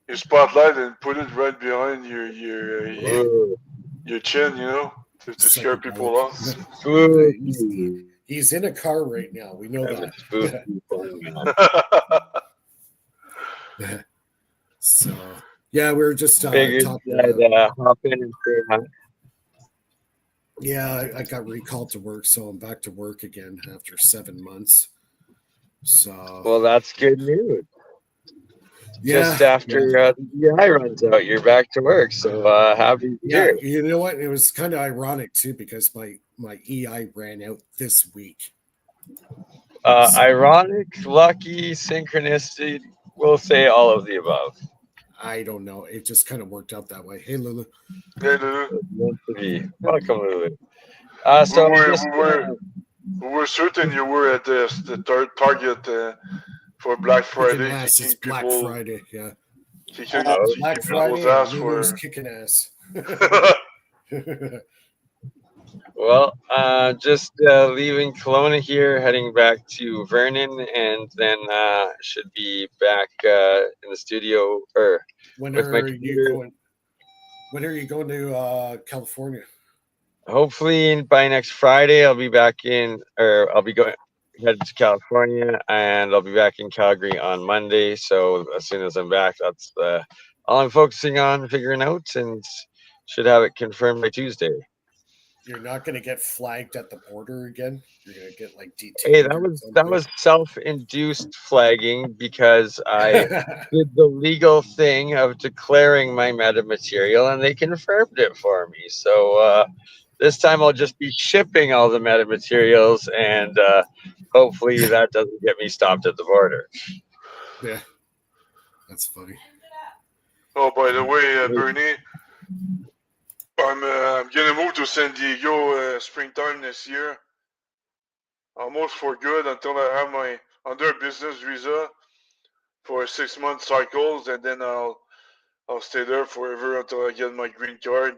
your spotlight and put it right behind Ooh, your chin, to scare people Psychedelic. off. He's in a car right now. We know I'm a that. spooky fun man. So yeah, we were just Figured talking I'd about. hop in and say hi. Yeah, I got recalled to work, so I'm back to work again after 7 months. So Well, that's good news. Just yeah, after yeah, the EI runs out, you're back to work. So happy to yeah. hear. You know what? It was kind of ironic too because my EI ran out this week. So Ironic, lucky, synchronicity. We'll say all of the above. I don't know. It just kind of worked out that way. Hey, Lulu. Yeah, Lulu. Meant to be. Welcome, Lulu. We So were just we were we were certain you were at the third target for Black Kicking Friday, ass. It's Black Friday. Yeah. oh, Black kicking people's Friday and ass Lulu's for. kicking ass. well, just leaving Kelowna here, heading back to Vernon, and then should be back in the studio or when with my are you computer. going? When are you going to California? Hopefully by next Friday, I'll be back in, or I'll be going headed to California, and I'll be back in Calgary on Monday. So as soon as I'm back, that's all I'm focusing on figuring out, and should have it confirmed by Tuesday. You're not going to get flagged at the border again. You're going to get like Hey, detained that or was something. self-induced flagging because I did the legal thing of declaring my metamaterial, and they confirmed it for me. So this time I'll just be shipping all the metamaterials, and hopefully that doesn't get me stopped at the border. Yeah, that's funny. Oh, by the way, Bernie, I'm gonna move to San Diego springtime this year, almost for good until I have my under business visa for 6 month cycles, and then I'll stay there forever until I get my green card.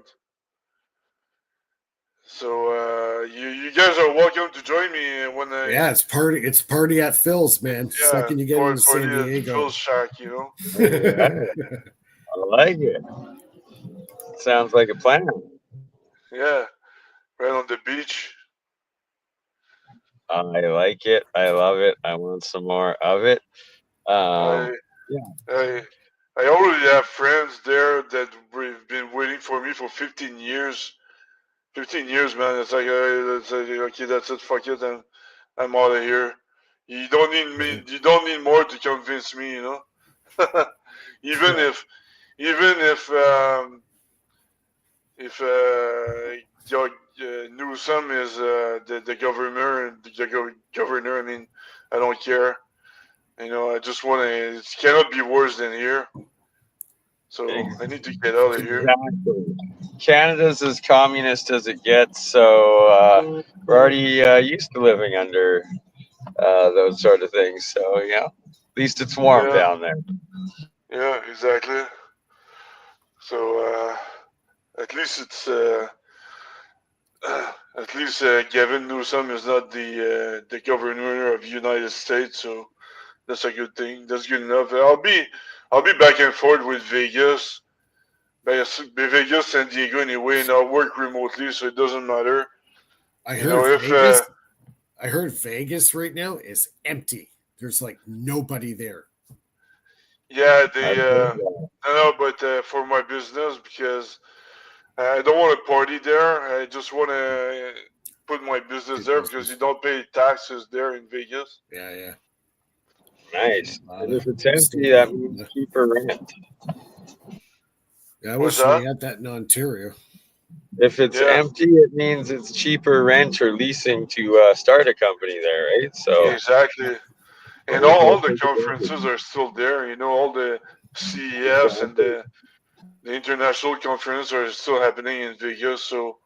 So you guys are welcome to join me when I Yeah, it's party. It's party at Phil's, man. yeah Second you get into for San the Diego. Phil shack. All right, I like it. Sounds like a plan. Yeah, right on the beach. I like it. I love it. I want some more of it. I Yeah. I I already have friends there that have been waiting for me for 15 years. 15 years, man. It's like, okay, that's it. Fuck it. I'm out of here. You don't need me. You don't need more to convince me. even Yeah. if Newsom is the governor, governor. I mean, I don't care. I just want to. It cannot be worse than here. So I need to get out of here. Exactly. Canada's as communist as it gets, so we're already used to living under those sort of things. So at least it's warm Yeah, down there. yeah, exactly. So at least it's at least Gavin Newsom is not the governor of the United States, so that's a good thing. That's good enough. I'll be back and forth with Vegas, Vegas, San Diego anyway, and I'll work remotely, so it doesn't matter. I You know, heard if Vegas. I heard Vegas right now is empty. There's like nobody there. yeah, I've heard that. no, but for my business because I don't want to party there. I just want to put my business Do there because you business. don't pay taxes there in Vegas. Yeah, yeah. Nice. A lot And of if it's empty, stores that open. means cheaper rent. Yeah, I What's wish we that? had that in Ontario. If it's Yeah, empty, it means it's cheaper rent or leasing to start a company there, right? So Yeah, exactly. And might as all well the take advantage. conferences are still there. All the CES and Exactly. the international conference are still happening in Vegas. So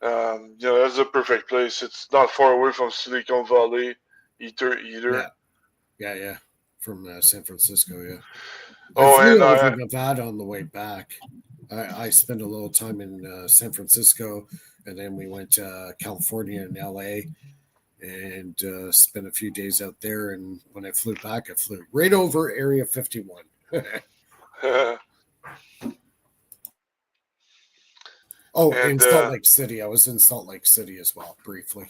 that's a perfect place. It's not far away from Silicon Valley either. yeah, yeah. From San Francisco. Yeah, I Oh, flew and over Nevada on the way back. I spent a little time in San Francisco, and then we went to California and LA, and spent a few days out there. And when I flew back, I flew right over Area 51. Oh, and in Salt Lake City. I was in Salt Lake City as well, briefly.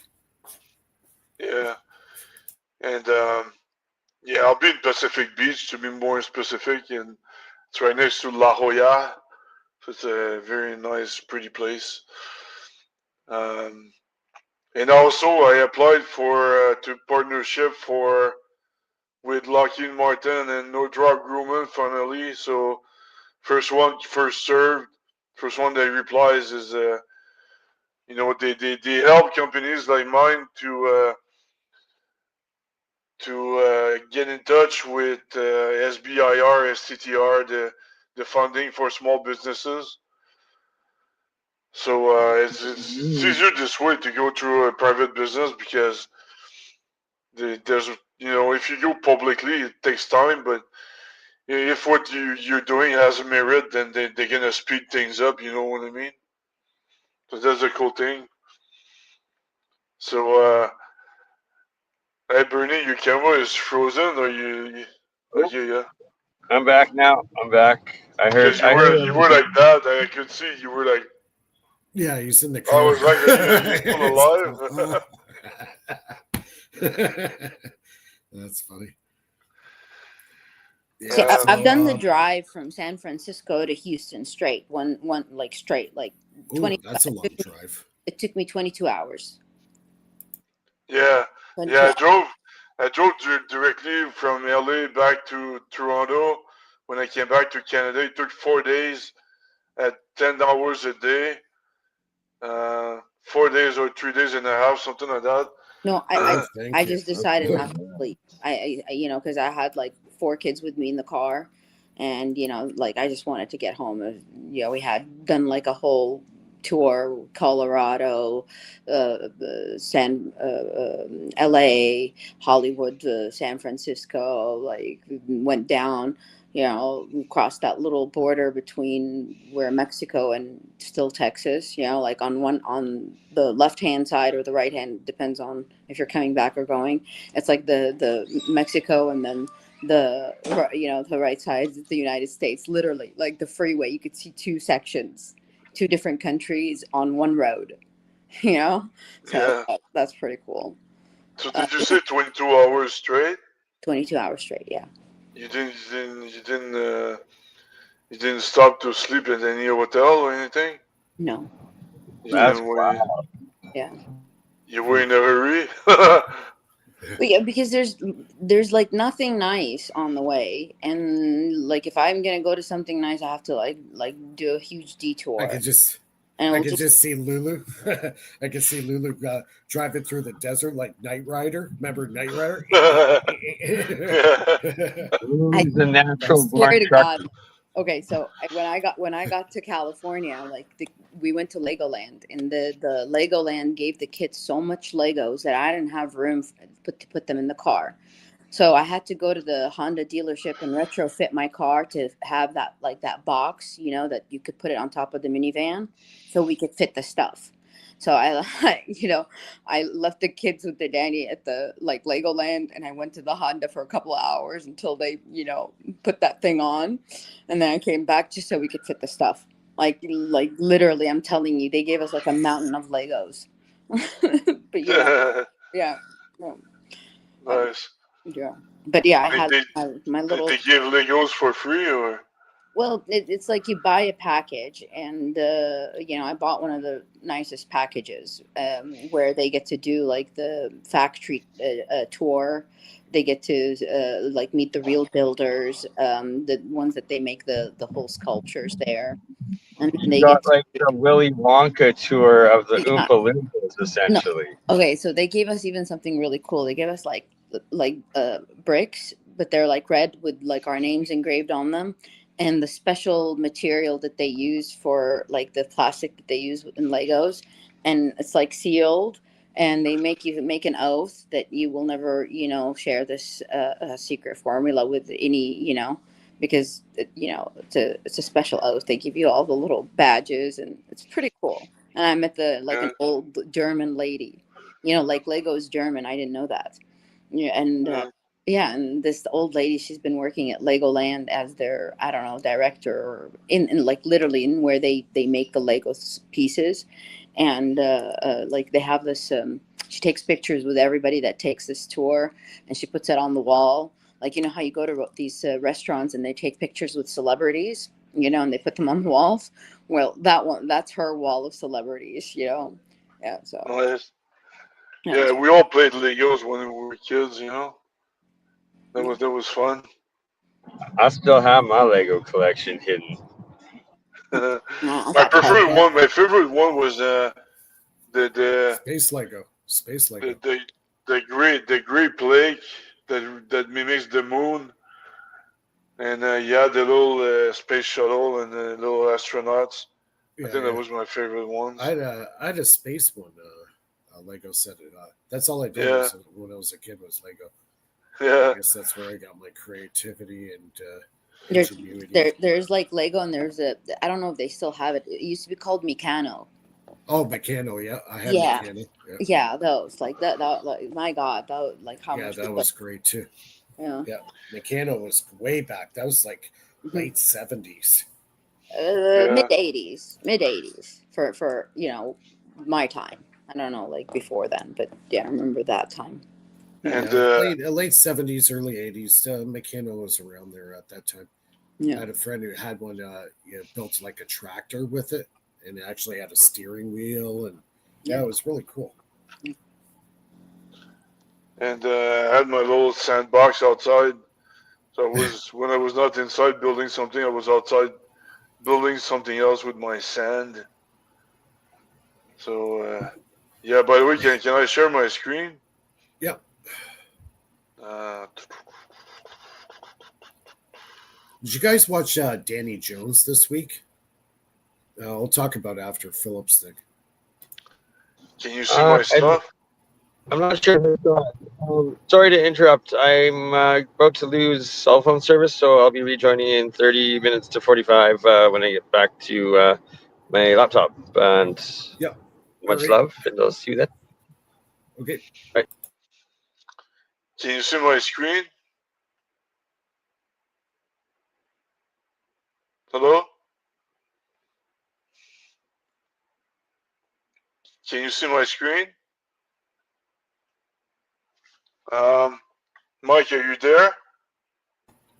yeah, and yeah, I'll be in Pacific Beach to be more specific, and it's right next to La Jolla. So it's a very nice, pretty place. Um, and also, I applied for to partnership for with Lockheed Martin and Northrop Grumman finally. So first one, first served. First one that replies is they help companies like mine to get in touch with SBIR, STTR, the funding for small businesses. So it's easier this way to go through a private business because there's if you go publicly it takes time, but if what you're doing has a merit, then they're gonna speed things up. You know what I mean? So that's a cool thing. So hey Bernie, your camera is frozen, or you Oh, okay? Yeah, I'm back now. I'm back. I heard. because I heard you were everything. like that. I could see you were like. Yeah, he's in the I car. was like, are you still It's still- alive? That's funny. See, Yeah. I've So, done the drive from San Francisco to Houston straight, one like straight, like ooh, 20. that's a long drive. It took me 22 hours. Yeah, 22 yeah. hours. I drove directly from LA back to Toronto. When I came back to Canada, it took 4 days at 10 hours a day. 4 days or 3 days and a half, something like that. No, Oh, I, thank I you. just decided not to sleep. Because I had like 4 kids with me in the car, and like I just wanted to get home. We had done like a whole tour, Colorado, L.A., Hollywood, San Francisco. Like went down. Crossed that little border between where Mexico and still Texas. Like on the left hand side or the right hand, depends on if you're coming back or going. It's like the Mexico, and then the right side is the United States. Literally, like the freeway, you could see two sections, two different countries on one road. You know, so Yeah. that's pretty cool. So did you say 22 hours straight? 22 hours straight. Yeah. You didn't stop to sleep at any hotel or anything? No. You No. That's didn't wow. Yeah. you were in a hurry? But yeah, because there's like nothing nice on the way, and like if I'm gonna go to something nice, I have to like do a huge I detour, could just, and I it'll could take. just see Lulu. I could see Lulu driving through the desert like Knight Rider. Remember Knight Rider? Yeah. I He's a natural That's born swear to trucker. God. Okay, so when I got to California, like we went to Legoland, and the Legoland gave the kids so much Legos that I didn't have room to put them in the car. So I had to go to the Honda dealership and retrofit my car to have that box, that you could put it on top of the minivan, so we could fit the stuff. So I left the kids with the Danny at the like Legoland, and I went to the Honda for a couple of hours until they, put that thing on, and then I came back just so we could fit the stuff. Like literally, I'm telling you, they gave us like a mountain of Legos. But yeah, yeah, um, Nice. yeah. But yeah, I They, had they, my little. they give Legos for free, or? Well, it's like you buy a package, and I bought one of the nicest packages, where they get to do like the factory tour. They get to like meet the real builders, the ones that they make the whole sculptures there, and then You they got get like the Willy Wonka tour of the to. Oompa Loompas, No. essentially. Okay, so they gave us even something really cool. They gave us bricks, but they're like red with like our names engraved on them, and the special material that they use for like the plastic that they use in Legos, and it's like sealed, and they make you make an oath that you will never, share this secret formula with any, because it's a special oath. They give you all the little badges, and it's pretty cool. And I met like Yeah. an old German lady. Like Lego's German. I didn't know that. Yeah, and Yeah. Yeah, and this old lady, she's been working at Legoland as their, I don't know, director, or in like literally in where they make the Lego pieces, and like they have this. She takes pictures with everybody that takes this tour, and she puts it on the wall. Like, you know how you go to these restaurants and they take pictures with celebrities, you know, and they put them on the walls. Well, that's her wall of celebrities, you know. Yeah, so Nice. yeah, Yeah, we all played Legos when we were kids. That was fun. I still have my Lego collection hidden. I my got preferred Uh, one. My favorite one was the the Space Lego. Space the Lego. the, the great plague that mimics the moon, and the little space shuttle and the little astronauts. I Yeah, think that yeah. was my favorite ones. I had a space one. A Lego set. That's all I did Yeah, was when I was a kid was Lego. I yeah. guess that's where I got my creativity and there's ingenuity. there's like Lego, and there's a, I don't know if they still have it. It used to be called Meccano. Oh, Meccano. Yeah, I had Yeah, Meccano. Yeah, yeah, those like that like my God, that like how yeah, much that like, was great too. yeah. Yeah, Meccano was way back. That was like Mhm. late 70s. Mid Yeah, 80s, mid 80s for my time. I don't know like before then, but yeah, I remember that time. Yeah, and Yeah, late 70s, early 80s. Meccano was around there at that time. I yeah, had a friend who had one. Built like a tractor with it, and it actually had a steering wheel, and yeah, yeah. it was really cool. I had my little sandbox outside. So I was when I was not inside building something, I was outside building something else with my sand. So yeah. By the way, can I share my screen? Yeah. Uh, Did you guys watch Danny Jones this week? We'll talk about after Philip's thing. can you see my I'm stuff? I'm not sure. If it's on. Sorry to interrupt. I'm about to lose cell phone service, so I'll be rejoining in 30 minutes to 45 when I get back to my laptop. And Yeah. All much right. love, and I'll see you then. Okay. Bye. Can you see my screen? Hello? Can you see my screen? Um, Mike, are you there?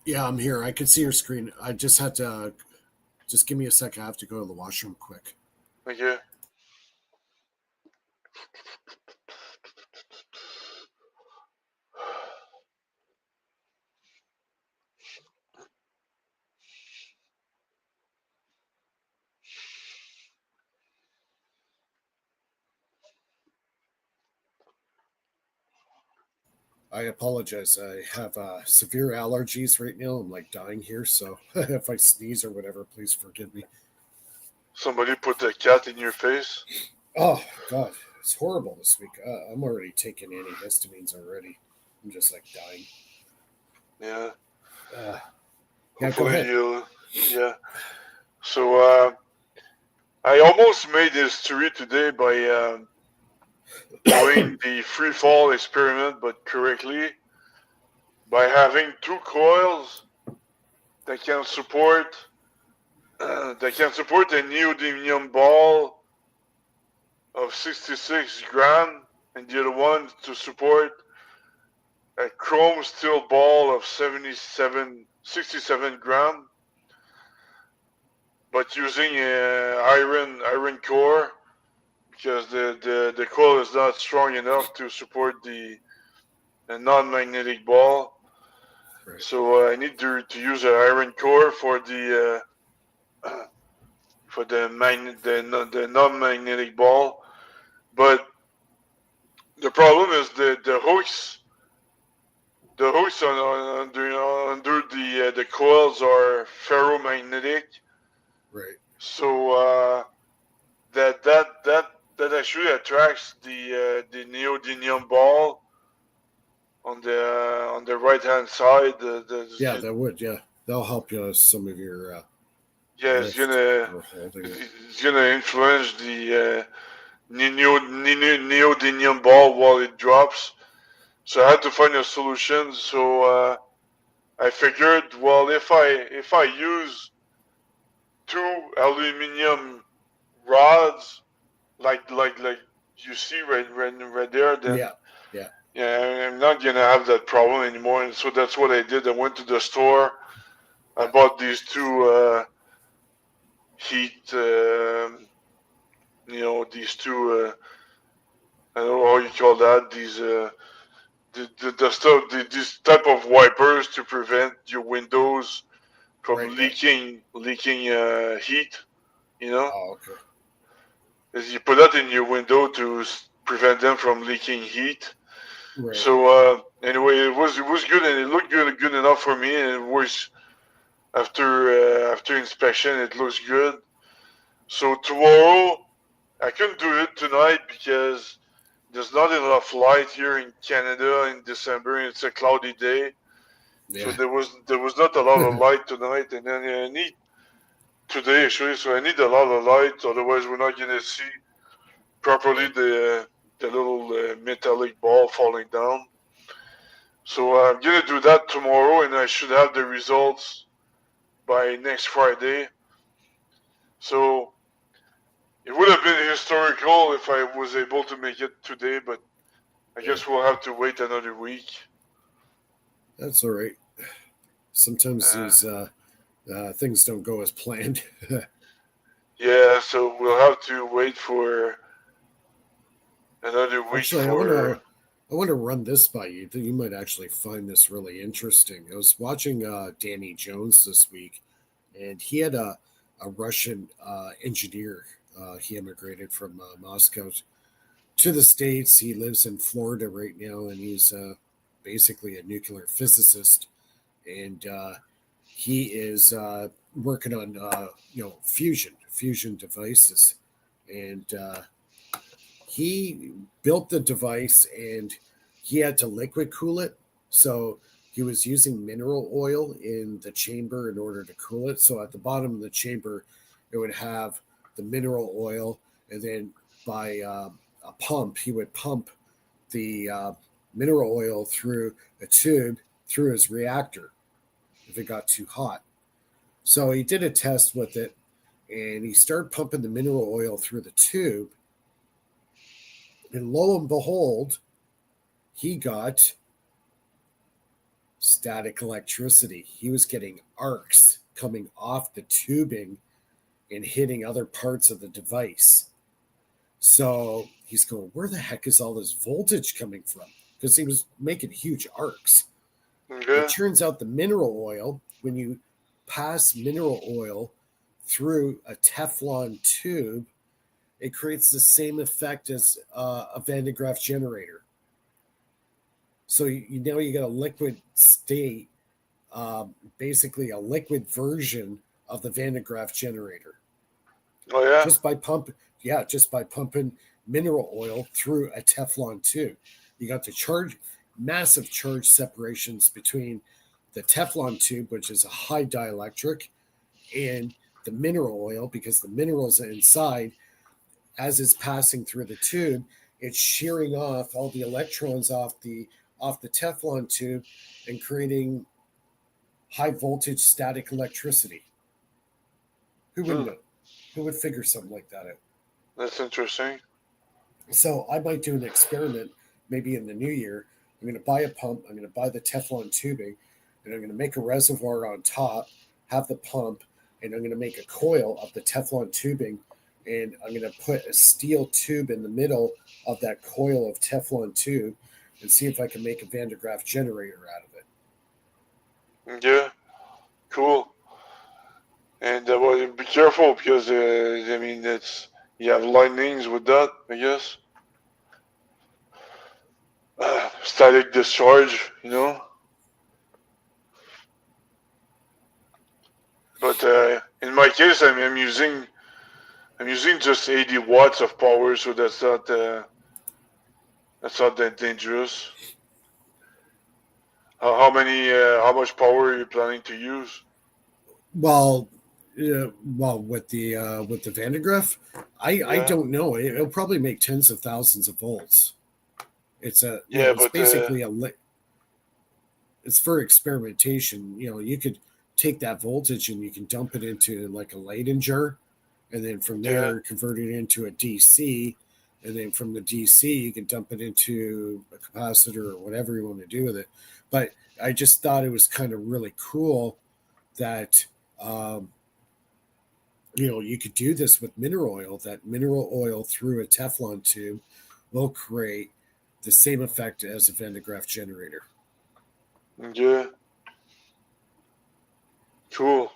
Yeah, I'm here. I can see your screen. I just had to just give me a sec. I have to go to the washroom quick. Okay. I apologize. I have severe allergies right now. I'm like dying here. So if I sneeze or whatever, please forgive me. Somebody put a cat in your face. Oh, God. It's horrible this week. I'm already taking antihistamines already. I'm just like dying. Yeah. Uh, yeah, go Hopefully ahead. you'll. Yeah. So I almost made history today by doing the free fall experiment, but correctly, by having two coils that can support a neodymium ball of 66 gram, and the other one to support a chrome steel ball of 67 gram, but using iron core, because the coil is not strong enough to support the non-magnetic ball. Right. So I need to use an iron core for the the non-magnetic ball. But the problem is the hooks. The hooks under the coils are ferromagnetic. Right. So that actually attracts the neodymium ball on the right hand side. Yeah, that would. Yeah. That'll help you with some of your Yeah, lift or holding it. it's gonna influence the neodymium ball while it drops. So I had to find a solution. So I figured, well, if I use two aluminum rods, like you see right there, then Yeah. Yeah. yeah, I'm not gonna have that problem anymore. And so that's what I did. I went to the store. I bought these two heat, these two. I don't know how you call that. These the stuff, this type of wipers to prevent your windows from Right. leaking heat. You know, Oh, okay. as you put that in your window to prevent them from leaking heat. Right. So anyway, it was good and it looked good enough for me, and it was after inspection it looks good. So tomorrow I couldn't do it tonight because there's not enough light here in Canada in December. It's a cloudy day, so Yeah. there was not a lot of light tonight, and then I need today actually. So I need a lot of light, otherwise we're not gonna see properly the little metallic ball falling down. So I'm gonna do that tomorrow, and I should have the results by next Friday. So it would have been historical if I was able to make it today, but I Yeah. guess we'll have to wait another week. That's all right. Sometimes Uh, these things don't go as planned. yeah, so we'll have to wait for another week Actually, for. I want to run this by you. You might actually find this really interesting. I was watching Danny Jones this week, and he had a Russian engineer. He immigrated from Moscow to the States. He lives in Florida right now, and he's basically a nuclear physicist. And he is working on fusion devices, and he built the device and he had to liquid cool it. So he was using mineral oil in the chamber in order to cool it. So at the bottom of the chamber, it would have the mineral oil, and then by a pump, he would pump the mineral oil through a tube through his reactor if it got too hot. So he did a test with it, and he started pumping the mineral oil through the tube, and lo and behold, he got static electricity. He was getting arcs coming off the tubing and hitting other parts of the device. So he's going, where the heck is all this voltage coming from? Because he was making huge arcs. It Okay. turns out the mineral oil, when you pass mineral oil through a Teflon tube, it creates the same effect as a Van de Graaff generator. So now you got a liquid state, basically a liquid version of the Van de Graaff generator, Oh yeah. just by pumping mineral oil through a Teflon tube. You got the massive charge separations between the Teflon tube, which is a high dielectric, and the mineral oil, because the minerals inside, as it's passing through the tube, it's shearing off all the electrons off the Teflon tube and creating high voltage static electricity. Who would Hmm. know? Who would figure something like that out? That's interesting. So I might do an experiment maybe in the new year. I'm going to buy a pump. I'm going to buy the Teflon tubing, and I'm going to make a reservoir on top, have the pump, and I'm going to make a coil of the Teflon tubing, and I'm going to put a steel tube in the middle of that coil of Teflon tube and see if I can make a Van de Graaff generator out of it. Yeah. Cool. And well, be careful because I mean it's you have lightnings with that. I guess static discharge. But in my case, I'm using just 80 watts of power, so that's not that dangerous. How much power are you planning to use? Well, with the Van de Graaff, I Yeah. don't know. It'll probably make tens of thousands of volts. It's a Yeah, it's but basically it's for experimentation. You could take that voltage and you can dump it into like a Leyden jar, and then from yeah, there convert it into a DC, and then from the DC you can dump it into a capacitor or whatever you want to do with it. But I just thought it was kind of really cool that um, you could do this with mineral oil. That mineral oil through a Teflon tube will create the same effect as a Van de Graaff generator. yeah, cool.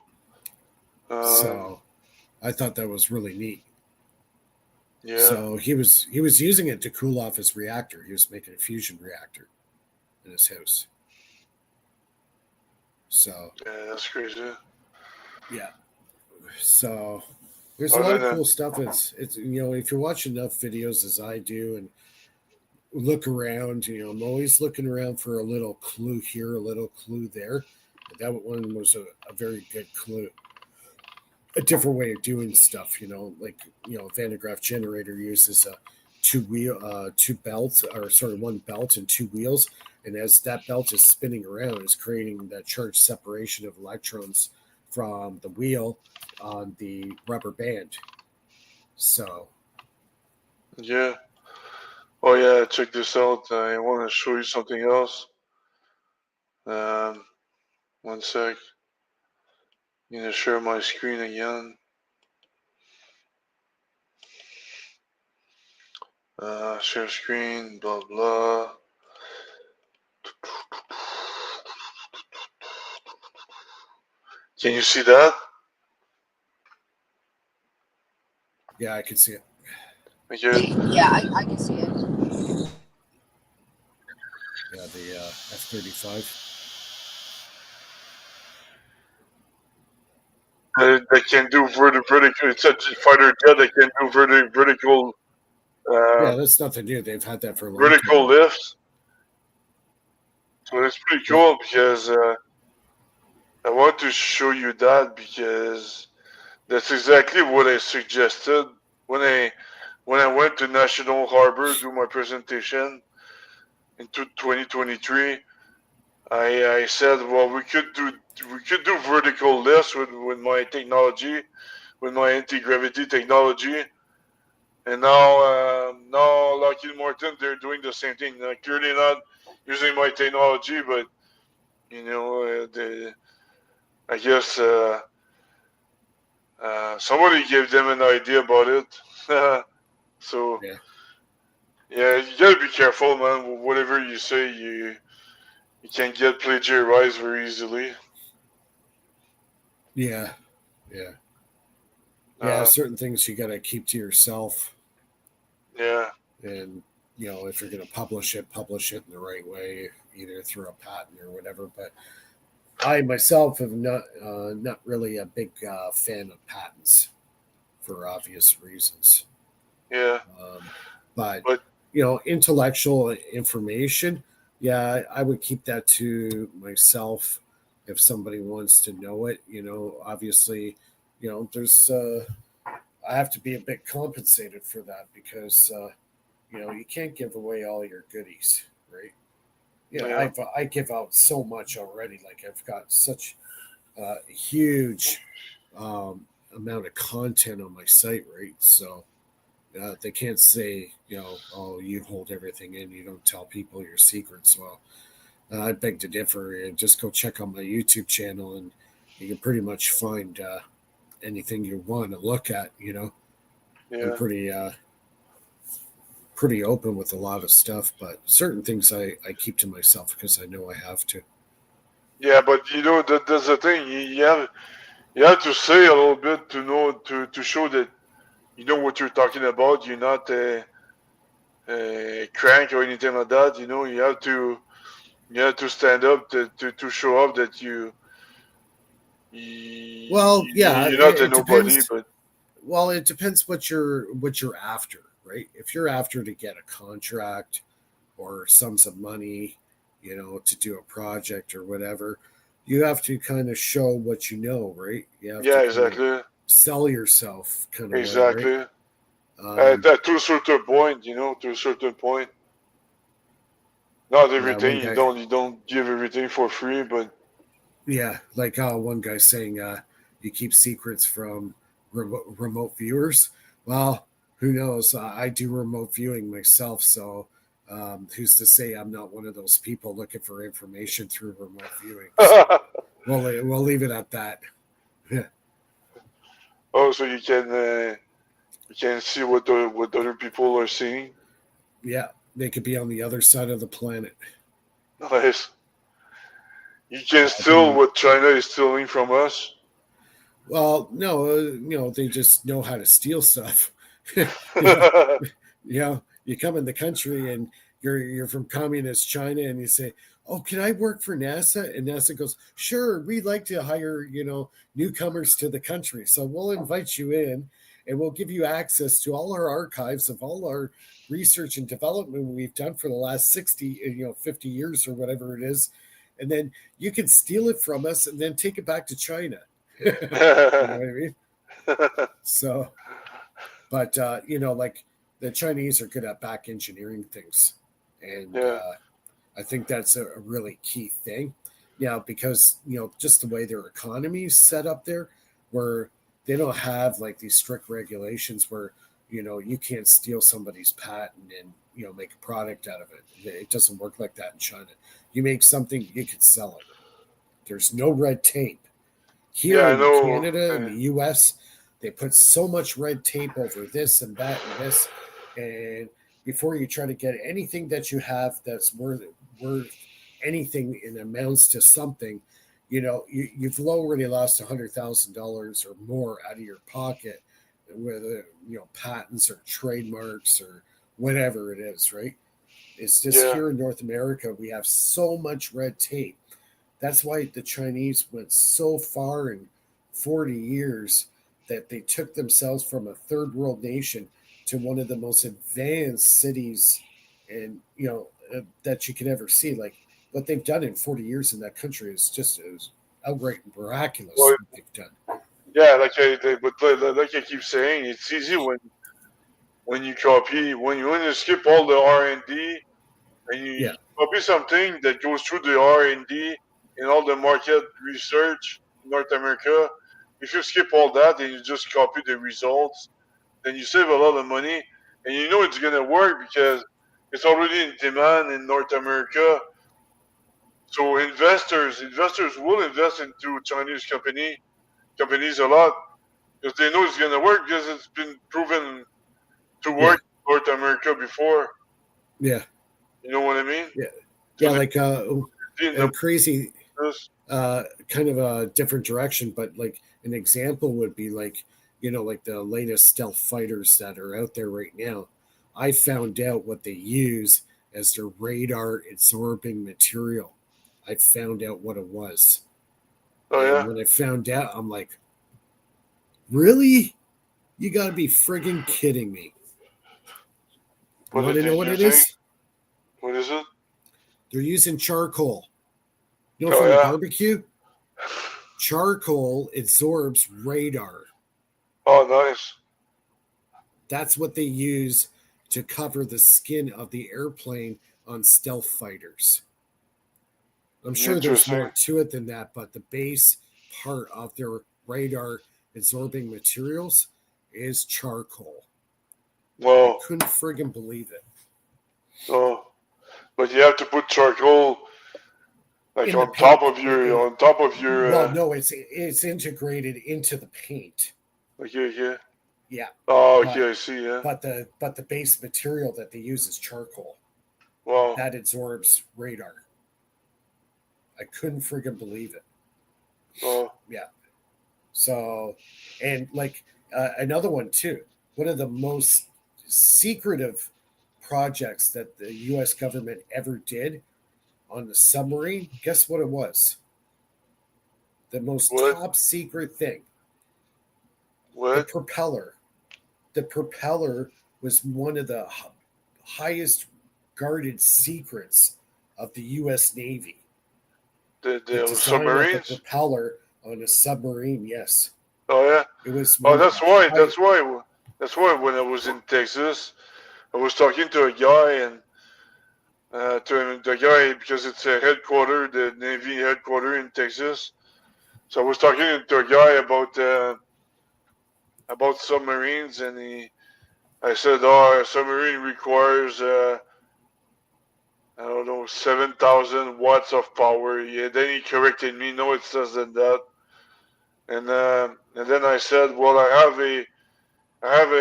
So I thought that was really neat. Yeah, So he was using it to cool off his reactor. He was making a fusion reactor in his house. So yeah, that's crazy. yeah. So there's a lot Other of than cool stuff. It's if you watch enough videos as I do and look around, I'm always looking around for a little clue here, a little clue there. That one was a very good clue. A different way of doing stuff, like Van de Graaff generator uses a two belts, or sorry, one belt and two wheels, and as that belt is spinning around, it's creating that charge separation of electrons from the wheel on the rubber band. So yeah. Oh yeah, check this out. I want to show you something else. Um, one sec. I'm gonna share my screen again. Share screen. Blah blah. Can you see that? yeah, I can see it. Okay. Yeah, I can see it. Yeah, the F-35. That can do vertical. It's a fighter jet that can do vertical uh, Yeah, that's nothing new. They've had that for a long time vertical now. lifts. So it's pretty Yeah, cool because I want to show you that because that's exactly what I suggested when I when I went to National Harbor to do my presentation in 2023. I said, well, we could do vertical lifts with my technology, with my anti-gravity technology, and now Lockheed Martin, they're doing the same thing. Clearly not using my technology, but they, I guess somebody gave them an idea about it. So yeah, yeah, you gotta be careful, man. Whatever you say, you can get plagiarized very easily. yeah, yeah, yeah. Uh, Certain things you got to keep to yourself, yeah, and if you're going to publish it in the right way, either through a patent or whatever. But I myself am not really a big fan of patents for obvious reasons. yeah, Um, but but intellectual information, yeah, I would keep that to myself if somebody wants to know it. Obviously, there's I have to be a bit compensated for that because you can't give away all your goodies, right? yeah, I give out so much already. Like I've got such a huge amount of content on my site, right? So they can't say, oh, you hold everything in, you don't tell people your secrets. Well, I beg to differ. Just go check out my YouTube channel, and you can pretty much find anything you want to look at. I'm yeah, pretty open with a lot of stuff, but certain things I keep to myself because I know I have to. yeah. But that's the thing. You have to say a little bit to know to show that you know what you're talking about. You're not a crank or anything like that. You have to stand up to show up that Well, yeah, you're not a it nobody. depends. But Well, it depends what you're after, right? If you're after to get a contract or sums of money, to do a project or whatever, you have to kind of show what you know, right? You have to yeah, kind of exactly, sell yourself kind of way, right? exactly. Um, To a certain point, to a certain point. Not Yeah, one everything. guy. You don't give everything for free, but Yeah, like one guy saying you keep secrets from remote viewers. Well, who knows? I do remote viewing myself, so who's to say I'm not one of those people looking for information through remote viewing? So we'll leave it at that. oh, so you can see what other people are seeing. Yeah, they could be on the other side of the planet. Nice. You can I steal can. what China is stealing from us. Well, no, they just know how to steal stuff. you know, you come in the country and you're from communist China, and you say, "Oh, can I work for NASA?" And NASA goes, "Sure, we'd like to hire newcomers to the country, so we'll invite you in, and we'll give you access to all our archives of all our research and development we've done for the last 60, 50 years or whatever it is, and then you can steal it from us and then take it back to China." You know yeah, what I mean? So, but like the Chinese are good at back engineering things, and I think that's a really key thing. Yeah, because just the way their economy is set up there, where they don't have like these strict regulations where you can't steal somebody's patent and make a product out of it. It doesn't work like that in China. You make something, you can sell it. There's no red tape. yeah. Here I in know. Canada and the US, they put so much red tape over this and that and this. And before you try to get anything that you have that's worth anything in amounts to something, you've already lost $100,000 or more out of your pocket, whether patents or trademarks or whatever it is, right? It's just Yeah, here in North America, we have so much red tape. That's why the Chinese went so far in 40 years that they took themselves from a third world nation to one of the most advanced cities and that you could ever see. Like what they've done in 40 years in that country is outright miraculous well, what they've done. yeah. Like I keep saying, it's easy when you copy when you skip all the R&D and you Yeah, copy something that goes through the R&D and all the market research in North America. If you skip all that and you just copy the results, then you save a lot of money, and you know it's gonna work because it's already in demand in North America. So investors will invest into Chinese companies a lot because they know it's gonna work because it's been proven to yeah, work in North America before. yeah, You know what I mean? yeah, So yeah. Like they in a the crazy business. kind of a different direction, but like an example would be like like the latest stealth fighters that are out there right now. I found out what they use as their radar absorbing material. I found out what it was, Oh and yeah. when I found out, I'm like, really? You got to be friggin' kidding me. You What are want to they know what it using? is? What is it? They're using charcoal. Oh From a yeah. barbecue, charcoal absorbs radar. Oh nice. That's what they use to cover the skin of the airplane on stealth fighters. I'm sure there's more Interesting. to it than that, but the base part of their radar absorbing materials is charcoal. I Well, couldn't friggin' believe it. oh, but you have to put charcoal like In the paint. on top of your. Well, no, it's integrated into the paint. Okay, okay. Yeah, Oh, but okay, I see. Yeah. the base material that they use is charcoal. Wow. That absorbs radar. I couldn't friggin' believe it. Oh, Yeah. So, and like another one too, one of the most secretive projects that the U.S. government ever did on the submarine. Guess what it was? The most what? top secret thing. The What? propeller. The propeller was one of the highest guarded secrets of the U.S. Navy. The The design of the submarines? propeller on a submarine. Yes, Oh yeah. it was Oh, one of the high. That's why when I was in Texas, I was talking to a guy, and to the guy because it's a headquarters, the Navy headquarters in Texas. So I was talking to a guy about submarines, and I said, "Oh, a submarine requires I don't know 7,000 watts of power." Yeah, then he corrected me, "No, it's less than that." And then I said, "Well, I have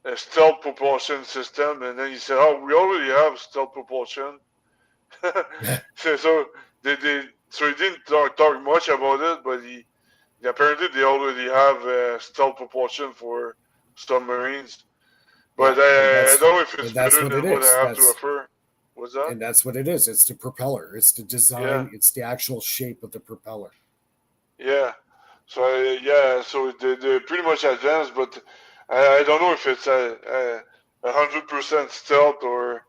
a stealth propulsion system," and then he said, "Oh, we already have stealth propulsion." so so he didn't talk much about it, but apparently they already have stealth propulsion for submarines. But Yeah, I don't know if it's and that's better what it than what I is. have to offer. What's that? And that's what it is. It's the propeller. It's the Yeah, design. It's the actual shape of the propeller. yeah. So yeah, so they're pretty much advanced, but I don't know if it's a 100% stealth or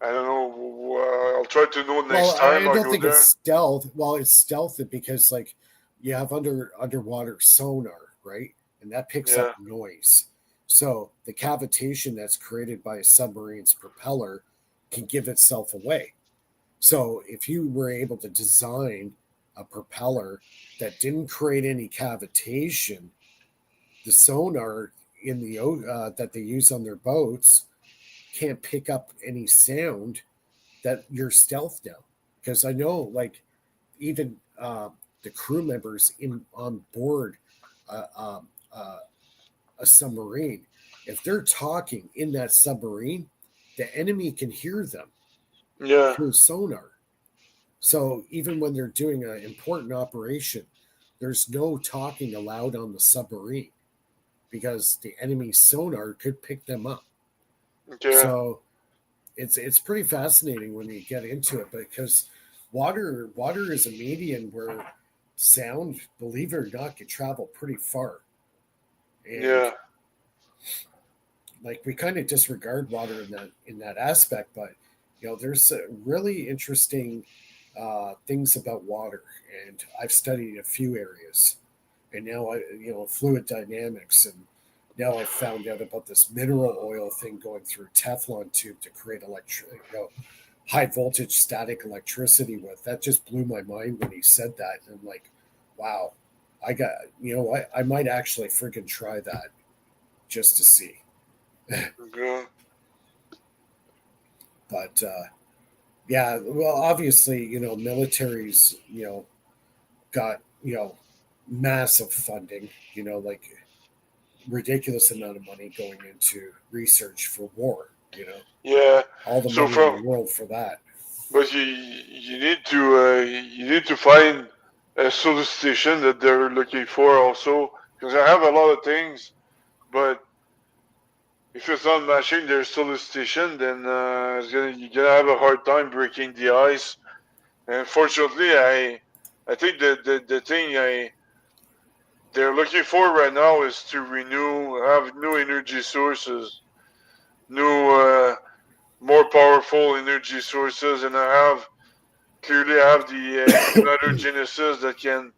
I don't know. I'll try to know Well, next time I I don't go think it's there. stealth. Well, it's stealth because like you have underwater sonar, right? And that picks up Yeah, noise. So the cavitation that's created by a submarine's propeller can give itself away. So if you were able to design a propeller that didn't create any cavitation, the sonar in the that they use on their boats can't pick up any sound that you're stealth now. Because I know, like, even the crew members in on board uh, um, uh, a submarine, if they're talking in that submarine, the enemy can hear them yeah, through sonar. So even when they're doing an important operation, there's no talking allowed on the submarine because the enemy sonar could pick them up. okay, So it's pretty fascinating when you get into it because water is a medium where sound, believe it or not, can travel pretty far. And yeah, like we kind of disregard water in that aspect, but there's really interesting things about water, and I've studied a few areas, and now fluid dynamics, and now I found out about this mineral oil thing going through Teflon tube to create high voltage static electricity with. That just blew my mind when he said that. And I'm like, wow, I got, I might actually freaking try that just to see. okay. But yeah, well, obviously, militaries, got, massive funding, like ridiculous amount of money going into research for war, Yeah. all the So money in the from world for that. but you need to find a solicitation that they're looking for also because I have a lot of things, but if it's not matching their solicitation, then you're gonna have a hard time breaking the ice. And fortunately, I think the thing they're looking for right now is to have new energy sources, new more powerful energy sources, and I have the antimatter genesis that can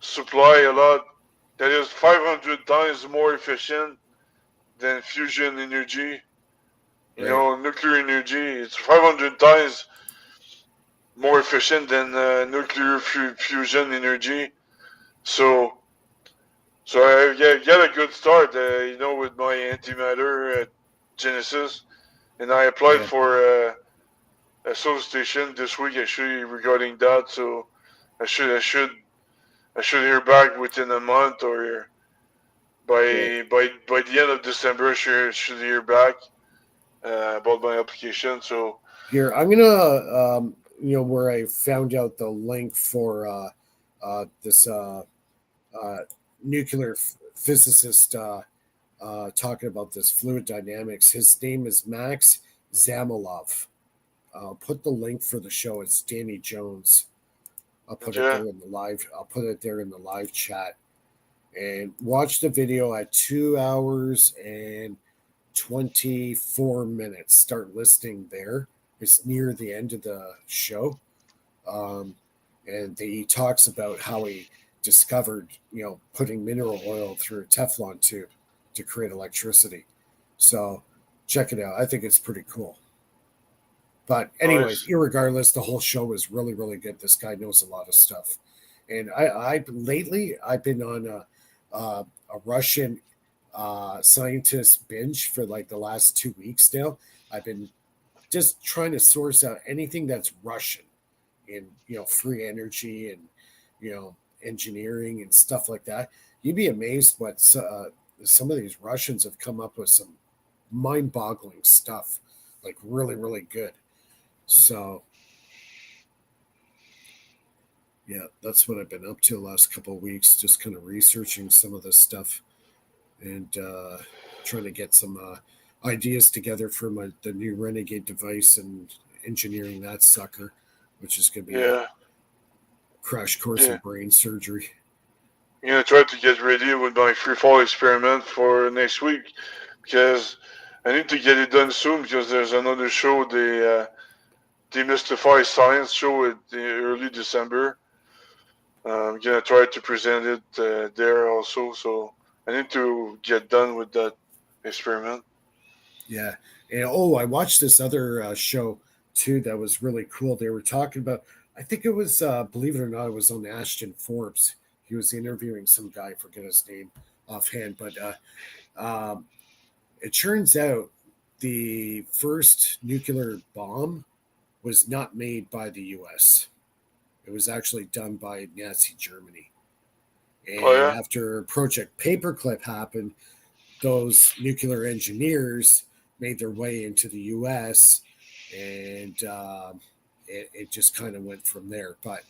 supply a lot that is 500 times more efficient than fusion energy. You Right. know, nuclear energy, it's 500 times more efficient than nuclear fusion energy. So, so I get a good start, with my antimatter Genesis, and I applied Yeah. for a solicitation this week actually regarding that. So I should I should I should hear back within a month or Right. by the end of December. I should hear back about my application. So Here, I'm gonna, where I found out the link for this uh, nuclear physicist talking about this fluid dynamics. His name is Max Zamolov. I'll put the link for the show. It's Danny Jones. I'll put it okay, there in the live. I'll put it there in the live chat. And watch the video at 2 hours and 24 minutes. Start listening there. It's near the end of the show. Um, and he talks about how he discovered, putting mineral oil through a Teflon tube to create electricity. So check it out. I think it's pretty cool. But anyways, Nice. irregardless, the whole show was really, really good. This guy knows a lot of stuff. And I lately I've been on a Russian scientist binge for like the last 2 weeks now. I've been just trying to source out anything that's Russian in free energy and engineering and stuff like that. You'd be amazed what some of these Russians have come up with, some mind-boggling stuff, like really, really good. So yeah, that's what I've been up to the last couple of weeks, just kind of researching some of this stuff and trying to get some ideas together for the new Renegade device and engineering that sucker, which is going to be a Yeah. crash course in Yeah. brain surgery. I'm gonna try to get ready with my free fall experiment for next week because I need to get it done soon because there's another show, the Demystify Science show in early December. I'm gonna try to present it there also, so I need to get done with that experiment. Yeah. And I watched this other show too that was really cool. They were talking about, I think it was, believe it or not, it was on Ashton Forbes. He was interviewing some guy, I forget his name offhand, but it turns out the first nuclear bomb was not made by the US. It was actually done by Nazi Germany. Oh And yeah, after Project Paperclip happened, those nuclear engineers made their way into the U.S. and it just kind of went from there. But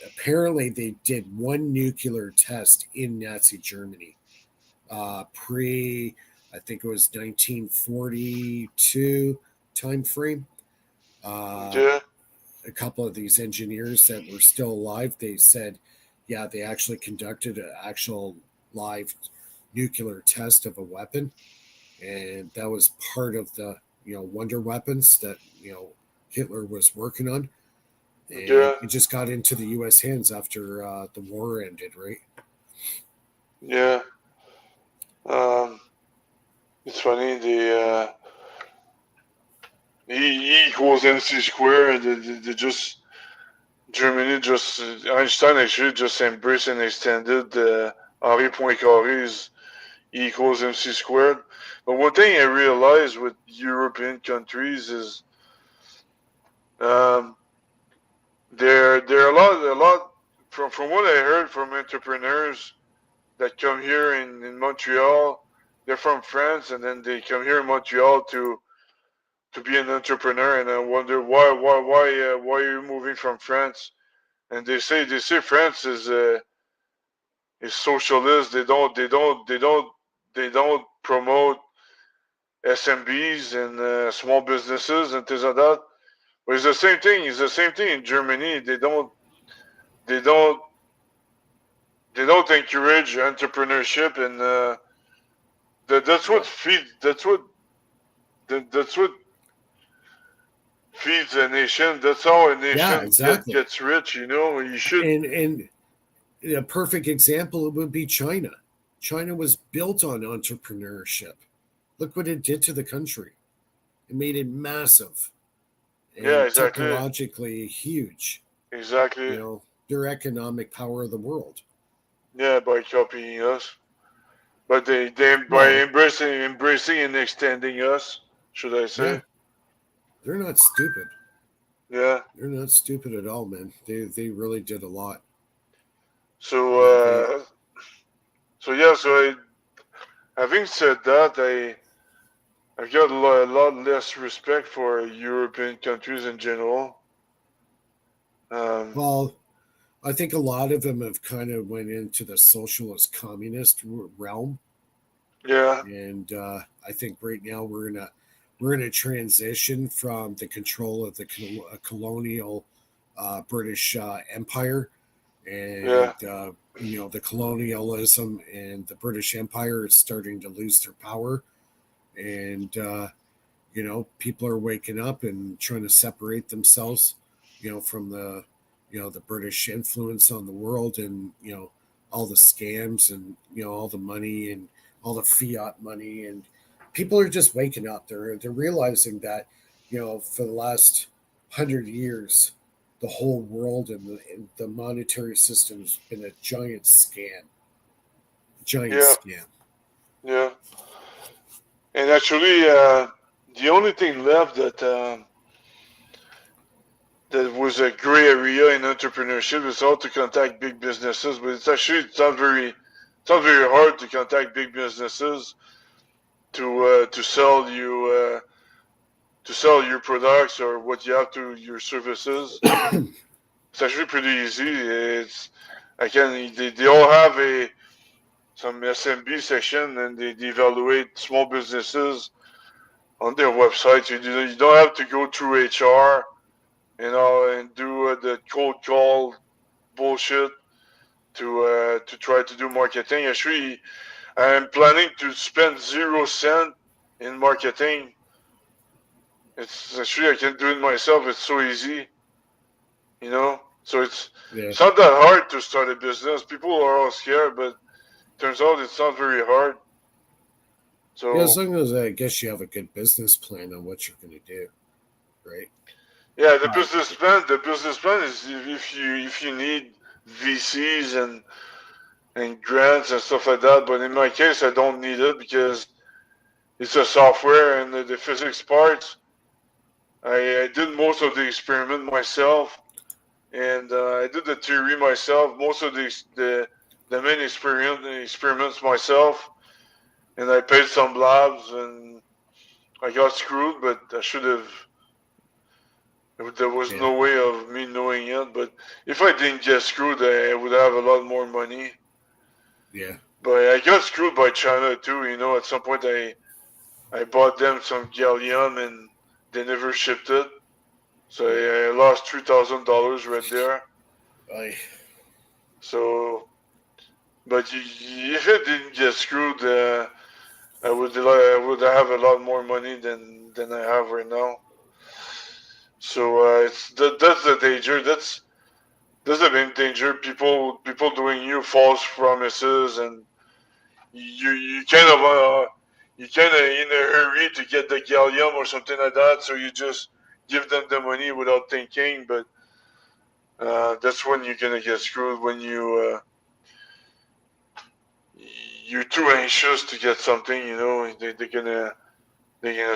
apparently, they did one nuclear test in Nazi Germany I think it was 1942 time frame. Uh, yeah, a couple of these engineers that were still alive, they said, yeah, they actually conducted an actual live nuclear test of a weapon, and that was part of the wonder weapons that Hitler was working on, and yeah, it just got into the U.S. hands after the war ended, right? yeah. Um, it's funny. The E equals MC squared. They just Germany just Einstein actually just embraced and extended Henri Poincaré's E equals MC squared. But one thing I realized with European countries is um, there are a lot from what I heard from entrepreneurs that come here in Montreal. They're from France and then they come here in Montreal to be an entrepreneur, and I wonder why are you moving from France? And they say France is socialist. They don't promote SMBs and small businesses and things like that. But it's the same thing. It's the same thing in Germany. They don't they don't encourage entrepreneurship, and that's what Yep. feeds that's what feeds a nation. That's how a Yeah, nation exactly. gets rich. You should. And a perfect example would be China. China was built on entrepreneurship. Look what it did to the country. It made it massive Yeah, and exactly, technologically huge. exactly. Their economic power of the world. Yeah, by copying us, but they by Well, embracing and extending us, should I yeah, say? they're not stupid. Yeah. They're not stupid at all, man. They really did a lot. So Yeah, they so yeah. Having said that, I've got a lot less respect for European countries in general. Um, well, I think a lot of them have kind of went into the socialist communist realm, yeah, and I think right now we're in a transition from the control of the colonial British Empire, and yeah, the colonialism and the British Empire is starting to lose their power, and people are waking up and trying to separate themselves, from the British influence on the world, and all the scams, and all the money, and all the fiat money, and people are just waking up. They're realizing that for the last 100 years, the whole world and the monetary system has been a giant Yeah, scam. yeah. And actually, the only thing left that was a gray area in entrepreneurship is how to contact big businesses. But it's not very hard to contact big businesses to sell your products or what you have to your services. It's actually pretty easy. It's again they all have some SMB section and they evaluate small businesses on their website. You don't have to go through HR, and do the cold call bullshit to try to do marketing. Actually, I'm planning to spend 0 cent in marketing. It's actually I can do it myself. It's so easy, So Yeah. it's not that hard to start a business. People are all scared, but turns out it's not very hard. Yeah, as So long as I guess you have a good business plan on what you're going to do, right? yeah, the Right. business plan is if you need VCs and grants and stuff like that. But in my case, I don't need it because it's a software and the physics parts. I did most of the experiment myself, and I did the theory myself. Most of the main experiments myself, and I paid some labs, and I got screwed. But I should have. There was Yeah. no way of me knowing it. But if I didn't get screwed, I would have a lot more money. Yeah. But I got screwed by China too. At some point I bought them some gallium and they never shipped it. So I lost $3,000 right there. I So, but if I didn't get screwed, I would have a lot more money than I have right now. So that's the danger. That's the main danger. People doing you false promises, and you kind of in a hurry to get the gallium or something like that. So you just give them the money without thinking, but that's when you're gonna get screwed when you're too anxious to get something. They're gonna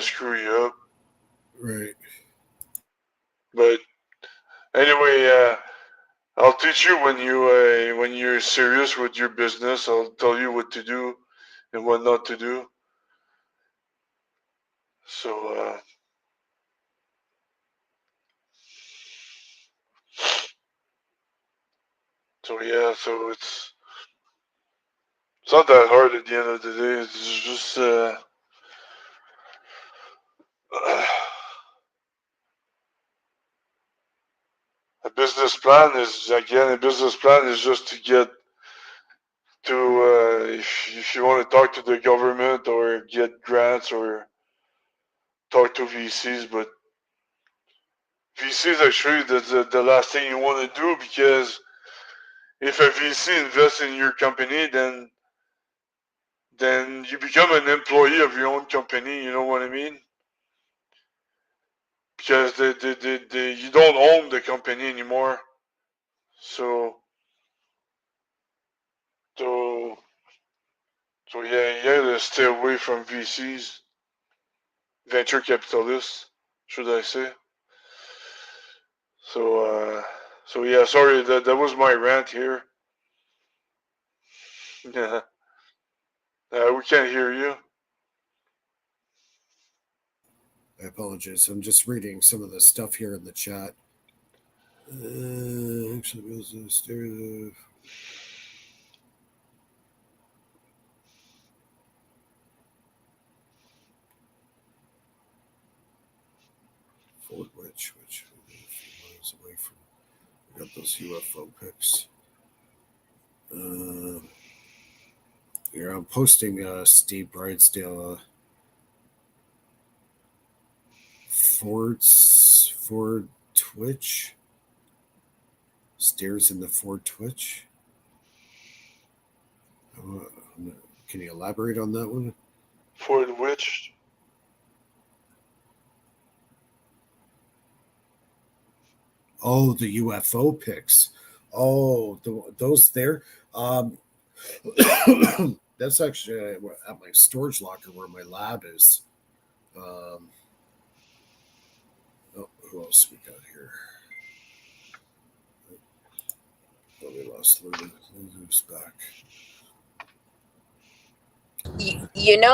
screw you up. right. But anyway, I'll teach you when you're serious with your business. I'll tell you what to do and what not to do. So yeah, so it's not that hard at the end of the day. It's just a business plan is just to get to if you want to talk to the government or get grants or talk to VCs, but VCs actually that's the last thing you want to do because if a VC invests in your company, then you become an employee of your own company. You know what I mean? Because you don't own the company anymore. So so so yeah, you gotta stay away from VCs, venture capitalists, should I say? So so yeah, sorry that was my rant here. Yeah, we can't hear you. I apologize. I'm just reading some of the stuff here in the chat. Actually, business narrative. Fort which a few miles away from. We got those UFO pics. Here, I'm posting Steve Brightsdale Ford Twitch. Stairs in the Ford Twitch. Can you elaborate on that one? For which? Oh, the UFO pics. Oh, those there. Um, that's actually at my storage locker where my lab is. Um, oh, who else we got here? Oh, we lost Lulu. Lulu's back.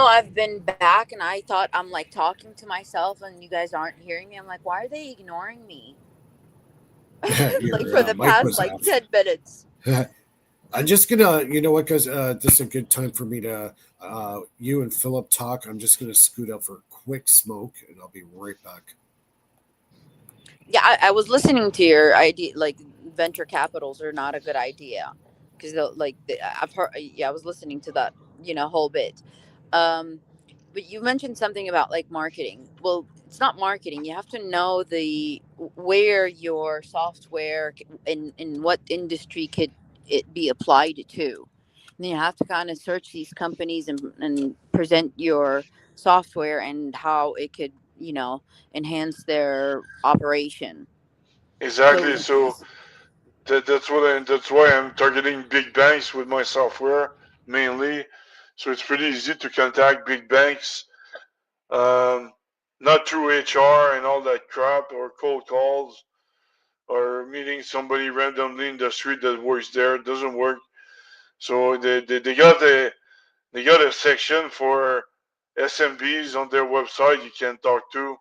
I've been back and I thought I'm like talking to myself and you guys aren't hearing me. I'm like, why are they ignoring me? Like Your for the mic past was like off. 10 minutes. I'm just gonna, you know what, guys? This is a good time for me to, you and Philip talk. I'm just gonna scoot out for a quick smoke, and I'll be right back. Yeah, I was listening to your idea, like venture capitals are not a good idea because I've heard. Yeah, I was listening to that, whole bit. Um, but you mentioned something about like marketing. Well, it's not marketing. You have to know the where your software in what industry could it be applied to. And then you have to kind of search these companies and present your software and how it could, enhance their operation. Exactly. So So that's why I'm targeting big banks with my software mainly. So it's pretty easy to contact big banks, um, not through HR and all that crap or cold calls or meeting somebody randomly in the street that works there. It doesn't work. So they got a section for SMBs on their website you can talk to.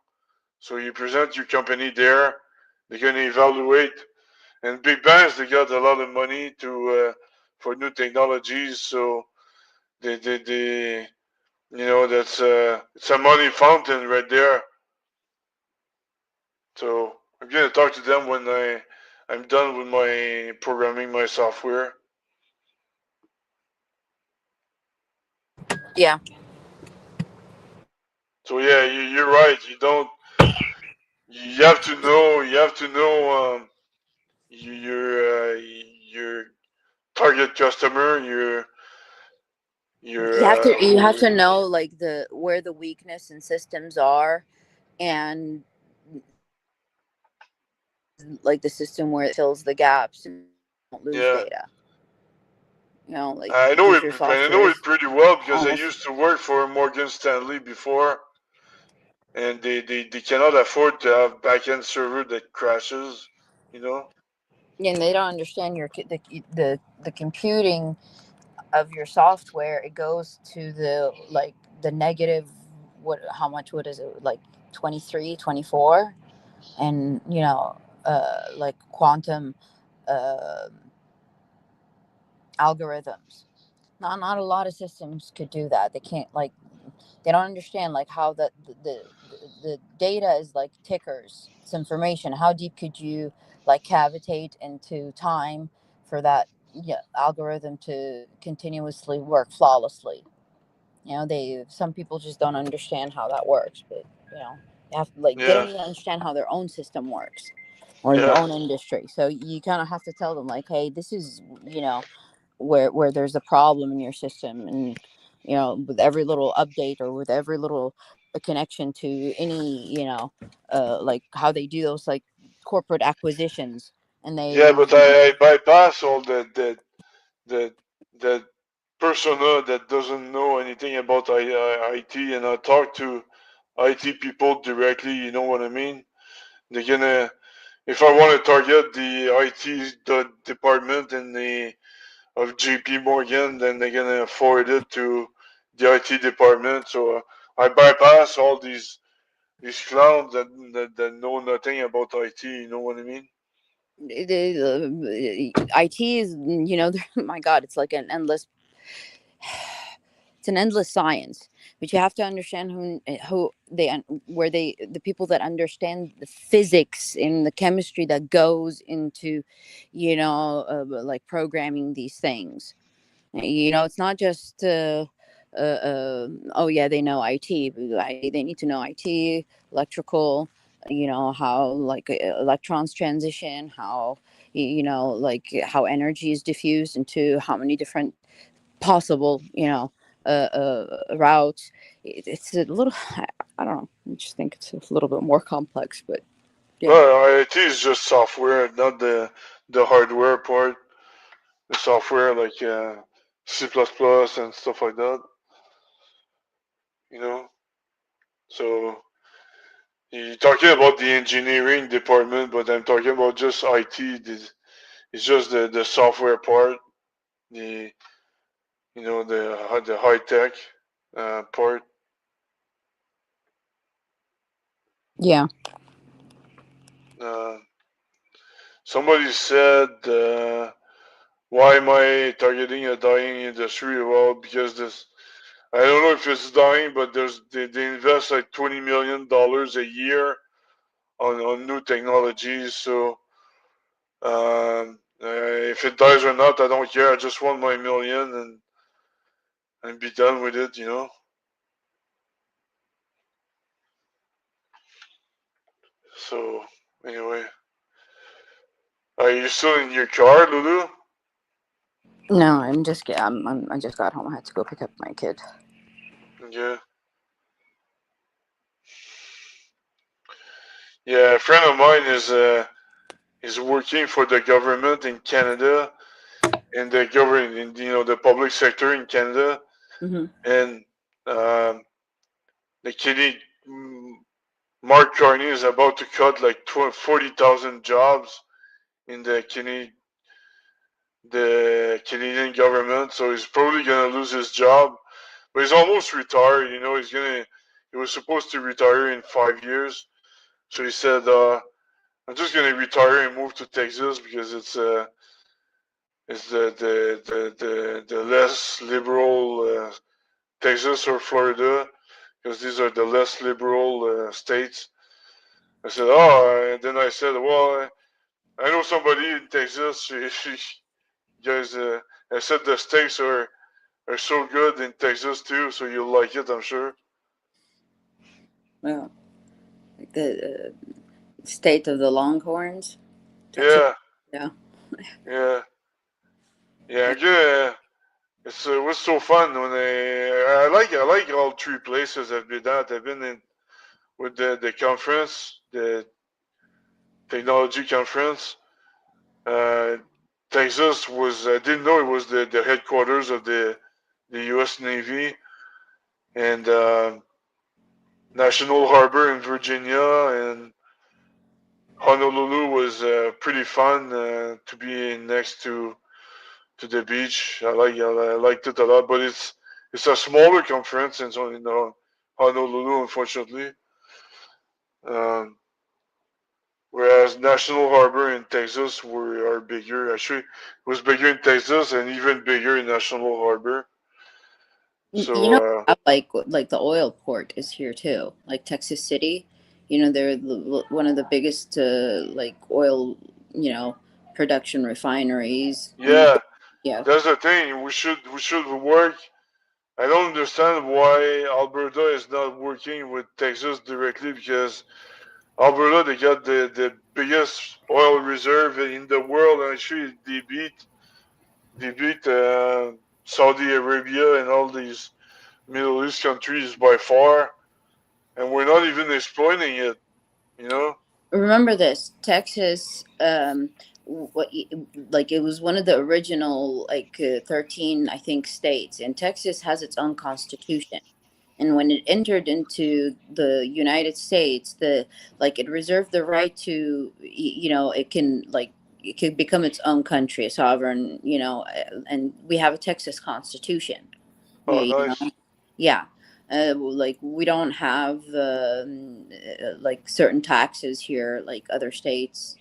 So you present your company there. They're gonna evaluate. And big banks, they got a lot of money to for new technologies. So they that's it's a money fountain right there. So I'm gonna talk to them when I'm done with my programming my software. yeah, So yeah, you're right. You don't. You have to know. You have to know your target customer. you have to know like the where the weakness in systems are, and like the system where it fills the gaps and don't lose yeah. data. Like I know because it. your I software know it is pretty well because I almost. used to work for Morgan Stanley before, and they cannot afford to have backend server that crashes. You know. And they don't understand the computing of your software. It goes to the like the negative, what is it, like 23, 24, and like quantum uh, algorithms. Not a lot of systems could do that. They can't, like, they don't understand like how the data is like tickers. It's information. How deep could you like cavitate into time for that, yeah, algorithm to continuously work flawlessly? They some people just don't understand how that works, but you know, you have like they Yeah. don't even understand how their own system works or their Yeah. own industry. So you kind of have to tell them like, hey, this is where there's a problem in your system, and with every little update or with every little connection to any like how they do those like corporate acquisitions, and Yeah, they but I bypass all the the persona that doesn't know anything about IT, and I talk to IT people directly. You know what I mean? They're gonna if I want to target the IT department in the of JP Morgan, then they're gonna forward it to the IT department. So I bypass all these clowns that know nothing about IT. You know what I mean? IT is, my God, it's like an endless, it's an endless science. But you have to understand who they where they the people that understand the physics and the chemistry that goes into, like programming these things. It's not just oh yeah, they know IT, but they need to know IT, electrical, how like electrons transition, how like how energy is diffused into how many different possible routes. It's a little, I don't know, I just think it's a little bit more complex, but Yeah. Well, IT is just software, not the hardware part. The software like C++ and stuff like that. You know. So you're talking about the engineering department, but I'm talking about just IT. It's just the software part, the the high tech part. Yeah. Uh, Somebody said, "Why am I targeting a dying industry?" Well, because this, I don't know if it's dying, but they invest like $20 million a year on new technologies. So if it dies or not, I don't care. I just want my million and be done with it. So anyway, are you still in your car, Lulu? No, I just got home. I had to go pick up my kid. Yeah. Yeah, a friend of mine is working for the government in Canada, in the government, in the public sector in Canada, Mm-hmm. and um, the Canadian Mark Carney is about to cut like 40,000 jobs in the Canadian government, so he's probably gonna lose his job. But he's almost retired. He was supposed to retire in 5 years, so he said, "I'm just gonna retire and move to Texas because it's the less liberal Texas or Florida, because these are the less liberal states." I said, "Oh," and then I said, "Well, I know somebody in Texas. She guys, I said the steaks are so good in Texas too, so you'll like it, I'm sure." Well, like the state of the Longhorns, Texas. Yeah, Yeah. yeah, yeah. It was so fun when I like all three places I've been at. I've been in with the conference, the technology conference. Uh, Texas was, I didn't know it was the headquarters of the U.S. Navy, and National Harbor in Virginia, and Honolulu was pretty fun to be next to the beach. I liked it a lot, but it's a smaller conference, and so Honolulu, unfortunately. Um, Whereas National Harbor in Texas are bigger. Actually, it was bigger in Texas and even bigger in National Harbor. You know, So like the oil port is here too, like Texas City. You know, they're one of the biggest like oil, you know, production refineries. yeah, Yeah. that's the thing. We should work. I don't understand why Alberta is not working with Texas directly, because Alberta, they got the biggest oil reserve in the world, and actually they beat Saudi Arabia and all these Middle East countries by far, and we're not even exploiting it. You know? Remember this, Texas. What like it was one of the original 13, I think, states, and Texas has its own constitution. And when it entered into the United States, the like it reserved the right to you know it can become its own country, a sovereign, and we have a Texas constitution. Oh, You know, nice. yeah. Like we don't have like certain taxes here, like other states,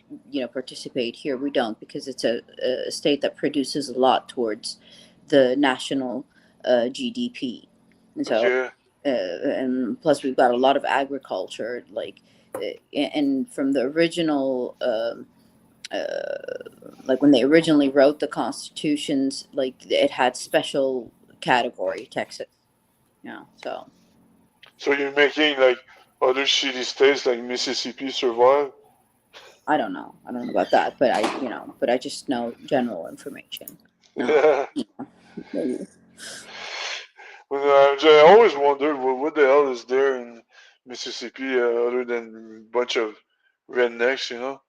participate here. We don't, because it's a state that produces a lot towards the national GDP, and so Okay. and plus we've got a lot of agriculture, and from the original. Like when they originally wrote the constitutions, like it had special category Texas, so So you're making like other shitty states like Mississippi survive? I don't know about that, but I just know general information. No, Yeah. maybe. Well, I always wondered what the hell is there in Mississippi other than a bunch of rednecks, you know.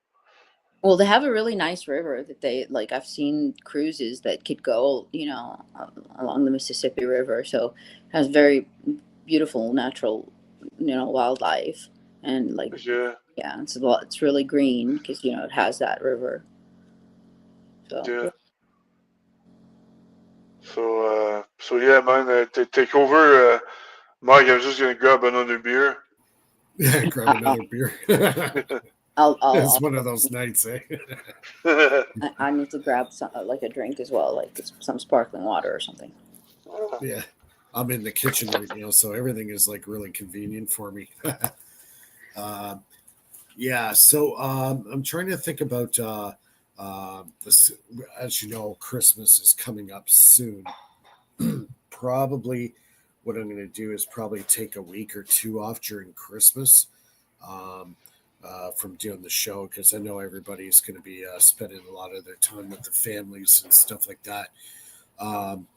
Well, they have a really nice river that they like. I've seen cruises that could go, along the Mississippi River. So it has very beautiful natural, wildlife and like, Yeah, yeah, it's a lot. It's really green because it has that river. So yeah. yeah. So yeah, man. Take over, Mike. I'm just gonna grab another beer. Yeah, grab I- another beer. I'll, It's I'll, one of I'll those nights, eh? I need to grab some like a drink as well, like some sparkling water or something. Yeah. I'm in the kitchen right now, so everything is like really convenient for me. uh, yeah, so I'm trying to think about this. As you know, Christmas is coming up soon. Probably what I'm going to do is probably take a week or two off during Christmas um, from doing the show because I know everybody's going to be spending a lot of their time with the families and stuff like that. Um,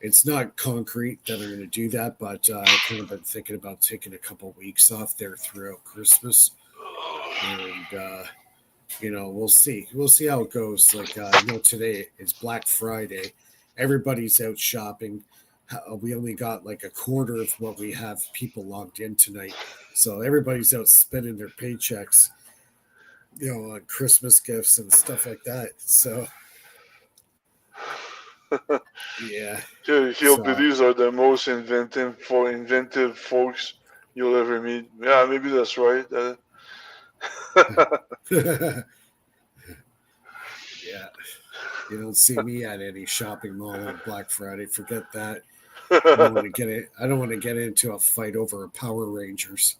it's not concrete that I'm going to do that, but I kind of been thinking about taking a couple weeks off there throughout Christmas, and we'll see. We'll see how it goes. Like I know today is Black Friday. Everybody's out shopping. We only got like a quarter of what we have people logged in tonight. So everybody's out spending their paychecks, on Christmas gifts and stuff like that. So yeah. So Hillbillies are the most inventive folks you'll ever meet. Yeah, maybe that's right. yeah. You don't see me at any shopping mall on Black Friday. Forget that. I don't want to get it. I don't want to get into a fight over a Power Rangers.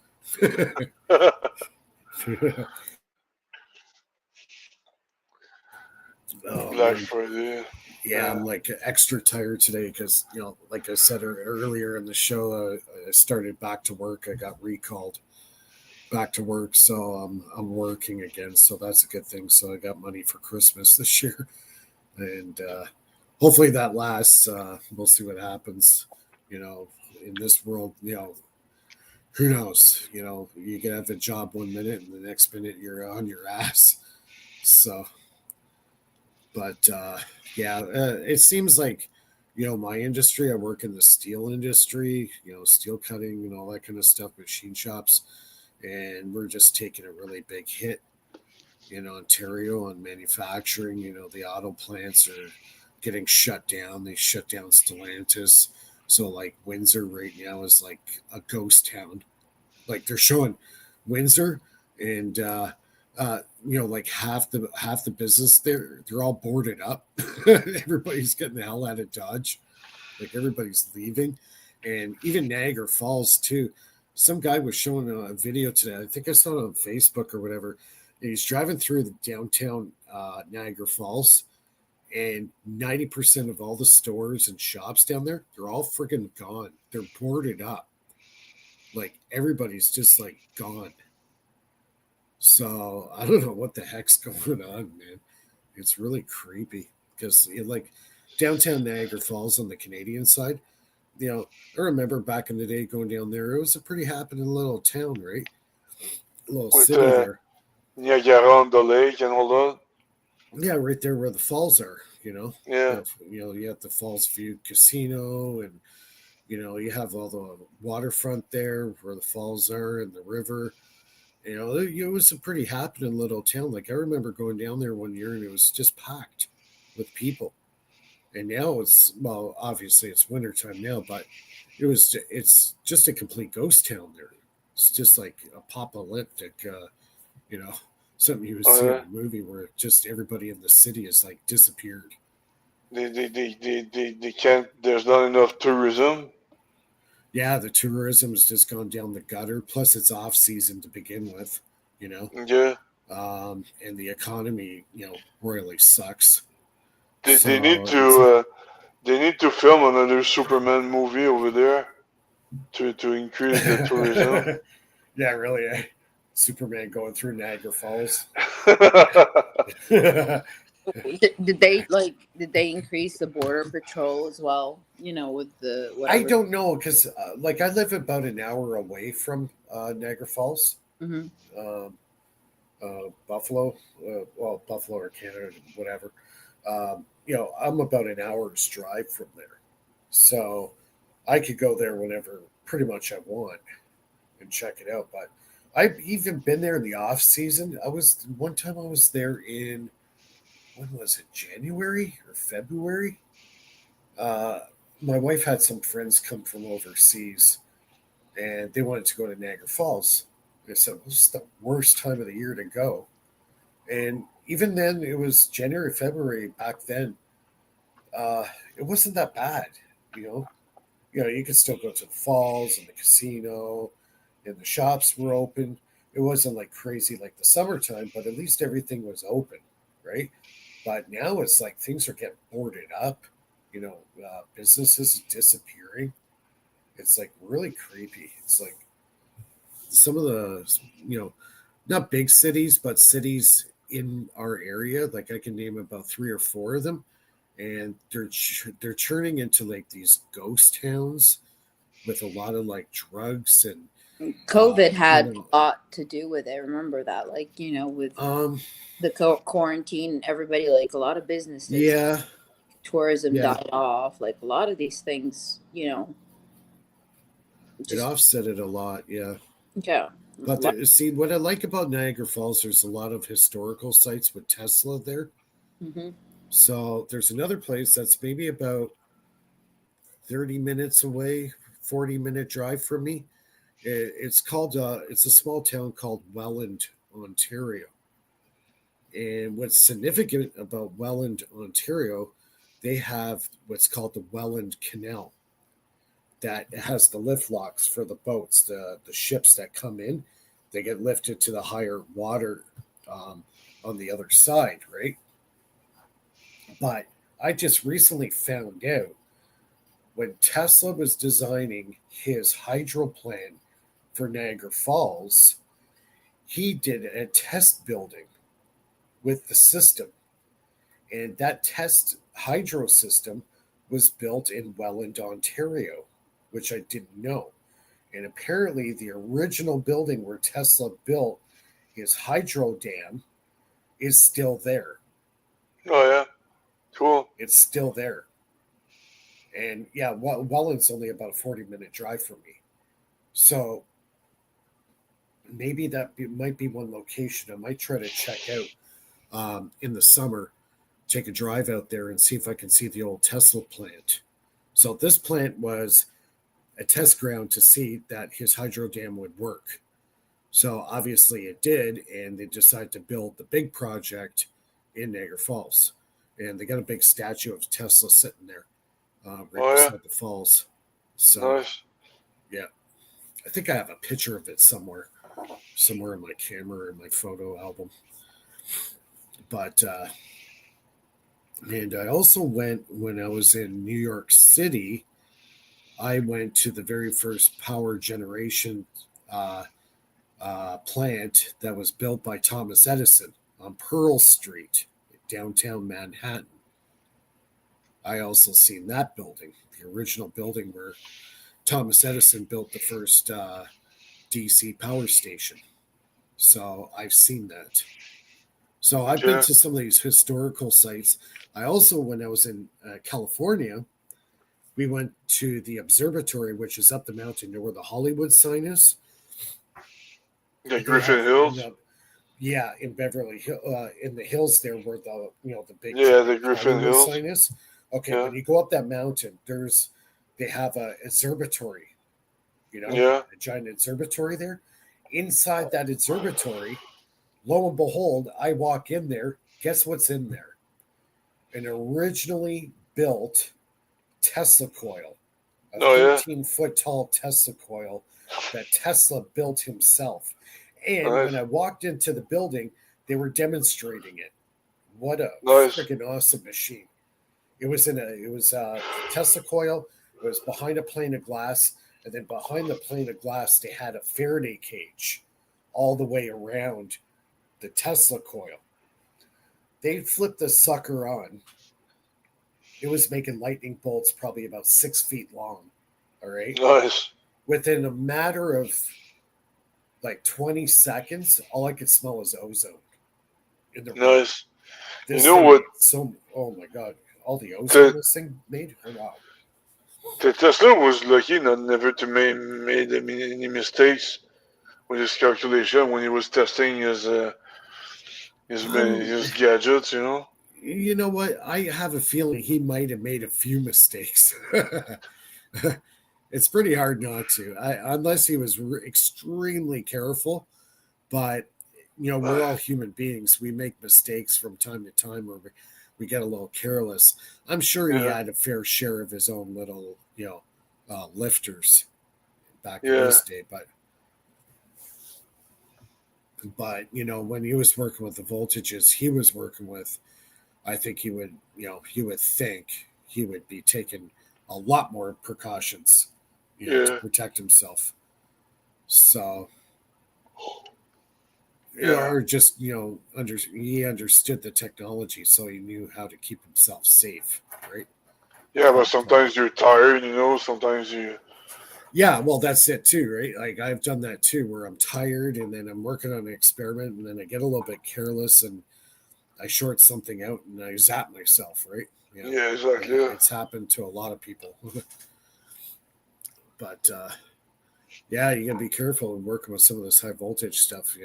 Oh Black man, Friday. yeah, I'm like extra tired today because like I said earlier in the show, I started back to work. I got recalled back to work, so I'm working again. So that's a good thing. So I got money for Christmas this year, and hopefully that lasts. We'll see what happens. In this world, who knows? You can have a job one minute, and the next minute you're on your ass. So, but yeah, it seems like my industry. I work in the steel industry. Steel cutting and all that kind of stuff, machine shops, and we're just taking a really big hit in Ontario on manufacturing. The auto plants are getting shut down. They shut down Stellantis. So like Windsor right now is like a ghost town. Like they're showing Windsor and like half the business they're all boarded up. Everybody's getting the hell out of Dodge. Like everybody's leaving. And even Niagara Falls too. Some guy was showing a video today. I think I saw it on Facebook or whatever. And he's driving through the downtown Niagara Falls, and 90% of all the stores and shops down there, they're all freaking gone. They're boarded up. Like everybody's just like gone. So I don't know what the heck's going on, man. It's really creepy because like downtown Niagara Falls on the Canadian side, I remember back in the day going down there. It was a pretty happening little town, right? A little With city there. Niagara on the lake and all that. Yeah, right there where the falls are. Yeah. You have the Falls View Casino, and you have all the waterfront there where the falls are and the river. It was a pretty happening little town. Like I remember going down there one year and it was just packed with people. And now well, obviously it's wintertime now, but it's just a complete ghost town there. It's just like apocalyptic, you know, something you would Oh see in yeah. a movie where just everybody in the city is like disappeared. They can't. There's not enough tourism. Yeah, the tourism has just gone down the gutter. Plus, it's off season to begin with, Yeah. and the economy, royally sucks. They need So to. They need to film another Superman movie over there to increase the tourism. yeah, really, Superman going through Niagara Falls. Did they increase the border patrol as well? With the I whatever. don't know because, I live about an hour away from Niagara Falls. Hmm. Um, Buffalo, well, Buffalo or Canada, whatever. I'm about an hour's drive from there, so I could go there whenever, pretty much I want, and check it out. But I've even been there in the off season. I was one time I was there in, when was it, January or February? Uh, my wife had some friends come from overseas, and they wanted to go to Niagara Falls. They said this is the worst time of the year to go, and even then, it was January, February back then. Uh, it wasn't that bad, you know. You could still go to the falls and the casino, and the shops were open. It wasn't like crazy like the summertime, but at least everything was open, right? But now it's like things are getting boarded up. Businesses disappearing. It's like really creepy. It's like some of the, not big cities, but cities in our area. Like I can name about three or four of them, and they're turning into like these ghost towns with a lot of like drugs and COVID you had know a lot to do with it. Remember that, like, with um the quarantine, everybody, like a lot of businesses, yeah, tourism yeah, died off. Like a lot of these things, it just offset it a lot, yeah. yeah, But see, what I like about Niagara Falls, there's a lot of historical sites with Tesla there. mm-hmm. So there's another place that's maybe about 30 minutes away, 40-minute drive from me. It's a small town called Welland, Ontario. And what's significant about Welland, Ontario, they have what's called the Welland Canal that has the lift locks for the boats, the ships that come in. They get lifted to the higher water on the other side, right? But I just recently found out when Tesla was designing his hydro plan for Niagara Falls, he did a test building with the system. And that test hydro system was built in Welland, Ontario, which I didn't know. And apparently, the original building where Tesla built his hydro dam is still there. Oh yeah, cool. It's still there. And yeah, Welland's only about a 40-minute drive from me. So maybe might be one location I might try to check out in the summer. Take a drive out there and see if I can see the old Tesla plant. So this plant was a test ground to see that his hydro dam would work. So obviously it did, and they decided to build the big project in Niagara Falls. And they got a big statue of Tesla sitting there right Oh yeah, beside the falls. So nice. yeah, I think I have a picture of it somewhere in my camera or in my photo album. But and I also went when I was in New York City. I went to the very first power generation uh, plant that was built by Thomas Edison on Pearl Street, downtown Manhattan. I also seen that building, the original building where Thomas Edison built the first DC power station. So I've seen that. So I've been Okay. to some of these historical sites. I also, when I was in California, we went to the observatory, which is up the mountain near where the Hollywood sign is. Yeah, They Griffin have, Hills. yeah, in Beverly Hill, in the hills there, where the big Yeah, the giant Griffin Hollywood Hills. sign is. Okay, Yeah, when you go up that mountain, they have a observatory. yeah. A giant observatory there. Inside that observatory, lo and behold, I walk in there. Guess what's in there? An originally built Tesla coil, a Oh yeah, 13-foot tall Tesla coil that Tesla built himself. And when nice, I walked into the building, they were demonstrating it. What a nice. freaking awesome machine! It was a Tesla coil. It was behind a plane of glass, and then behind the plane of glass, they had a Faraday cage all the way around the Tesla coil. They flipped the sucker on. It was making lightning bolts probably about 6 feet long. All right. Nice. Within a matter of like 20 seconds, all I could smell was ozone in the room. Nice. You This know thing what? made so, oh my God, all the ozone Te- this thing made? Oh, wow. Tesla was lucky not never to make made any mistakes with his calculation when he was testing Um, his gadgets. You know. you know what? I have a feeling he might have made a few mistakes. It's pretty hard not to, unless he was extremely careful. But we're all human beings. We make mistakes from time to time, or we get a little careless. I'm sure he Yeah. had a fair share of his own little, lifters back in Yeah. his day. But when he was working with the voltages he was working with, I think he would think he would be taking a lot more precautions, to Yeah. protect himself. So, Yeah. or just he understood the technology, so he knew how to keep himself safe, right? Yeah. But From sometimes you're tired. You know. Sometimes you. Yeah, well, that's it too, right? Like I've done that too, where I'm tired and then I'm working on an experiment and then I get a little bit careless and I short something out and I zap myself, right? Yeah, Yeah. Exactly. Yeah. it's happened to a lot of people. But yeah, you gotta be careful in working with some of this high voltage stuff.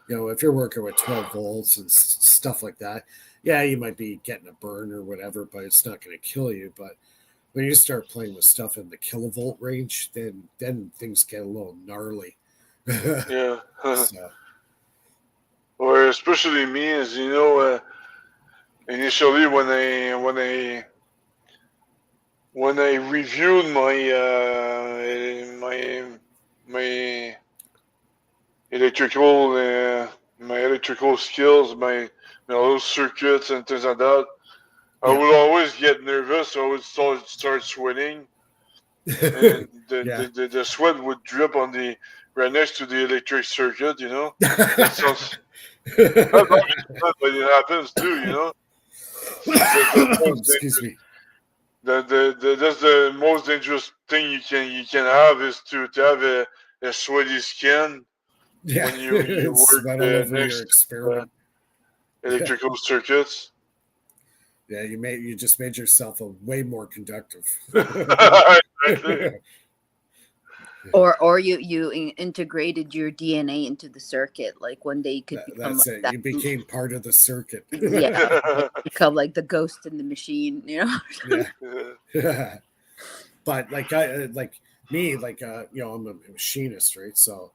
If you're working with 12 volts and stuff like that, yeah, you might be getting a burn or whatever, but it's not going to kill you. But when you start playing with stuff in the kilovolt range, then things get a little gnarly. Yeah. So Or especially me, as you know, initially when I reviewed my electrical my electrical skills, my those circuits and things like that, I yeah, would always get nervous. I would start sweating, and yeah. the sweat would drip on the right next to the electric circuit. You know, that sounds not obvious, but it happens too. You know, that's most Excuse me. that's the most dangerous thing you can have is to have a sweaty skin Yeah, when you work sweat all over your next to experiment. Yeah, electrical circuits. yeah. You just made yourself a way more conductive. Exactly. Or you integrated your DNA into the circuit, like one day you could become That's like it. that. You became part of the circuit. Yeah, like become like the ghost in the machine, you know. Yeah. Yeah. But like I like me, like I'm a machinist, right? So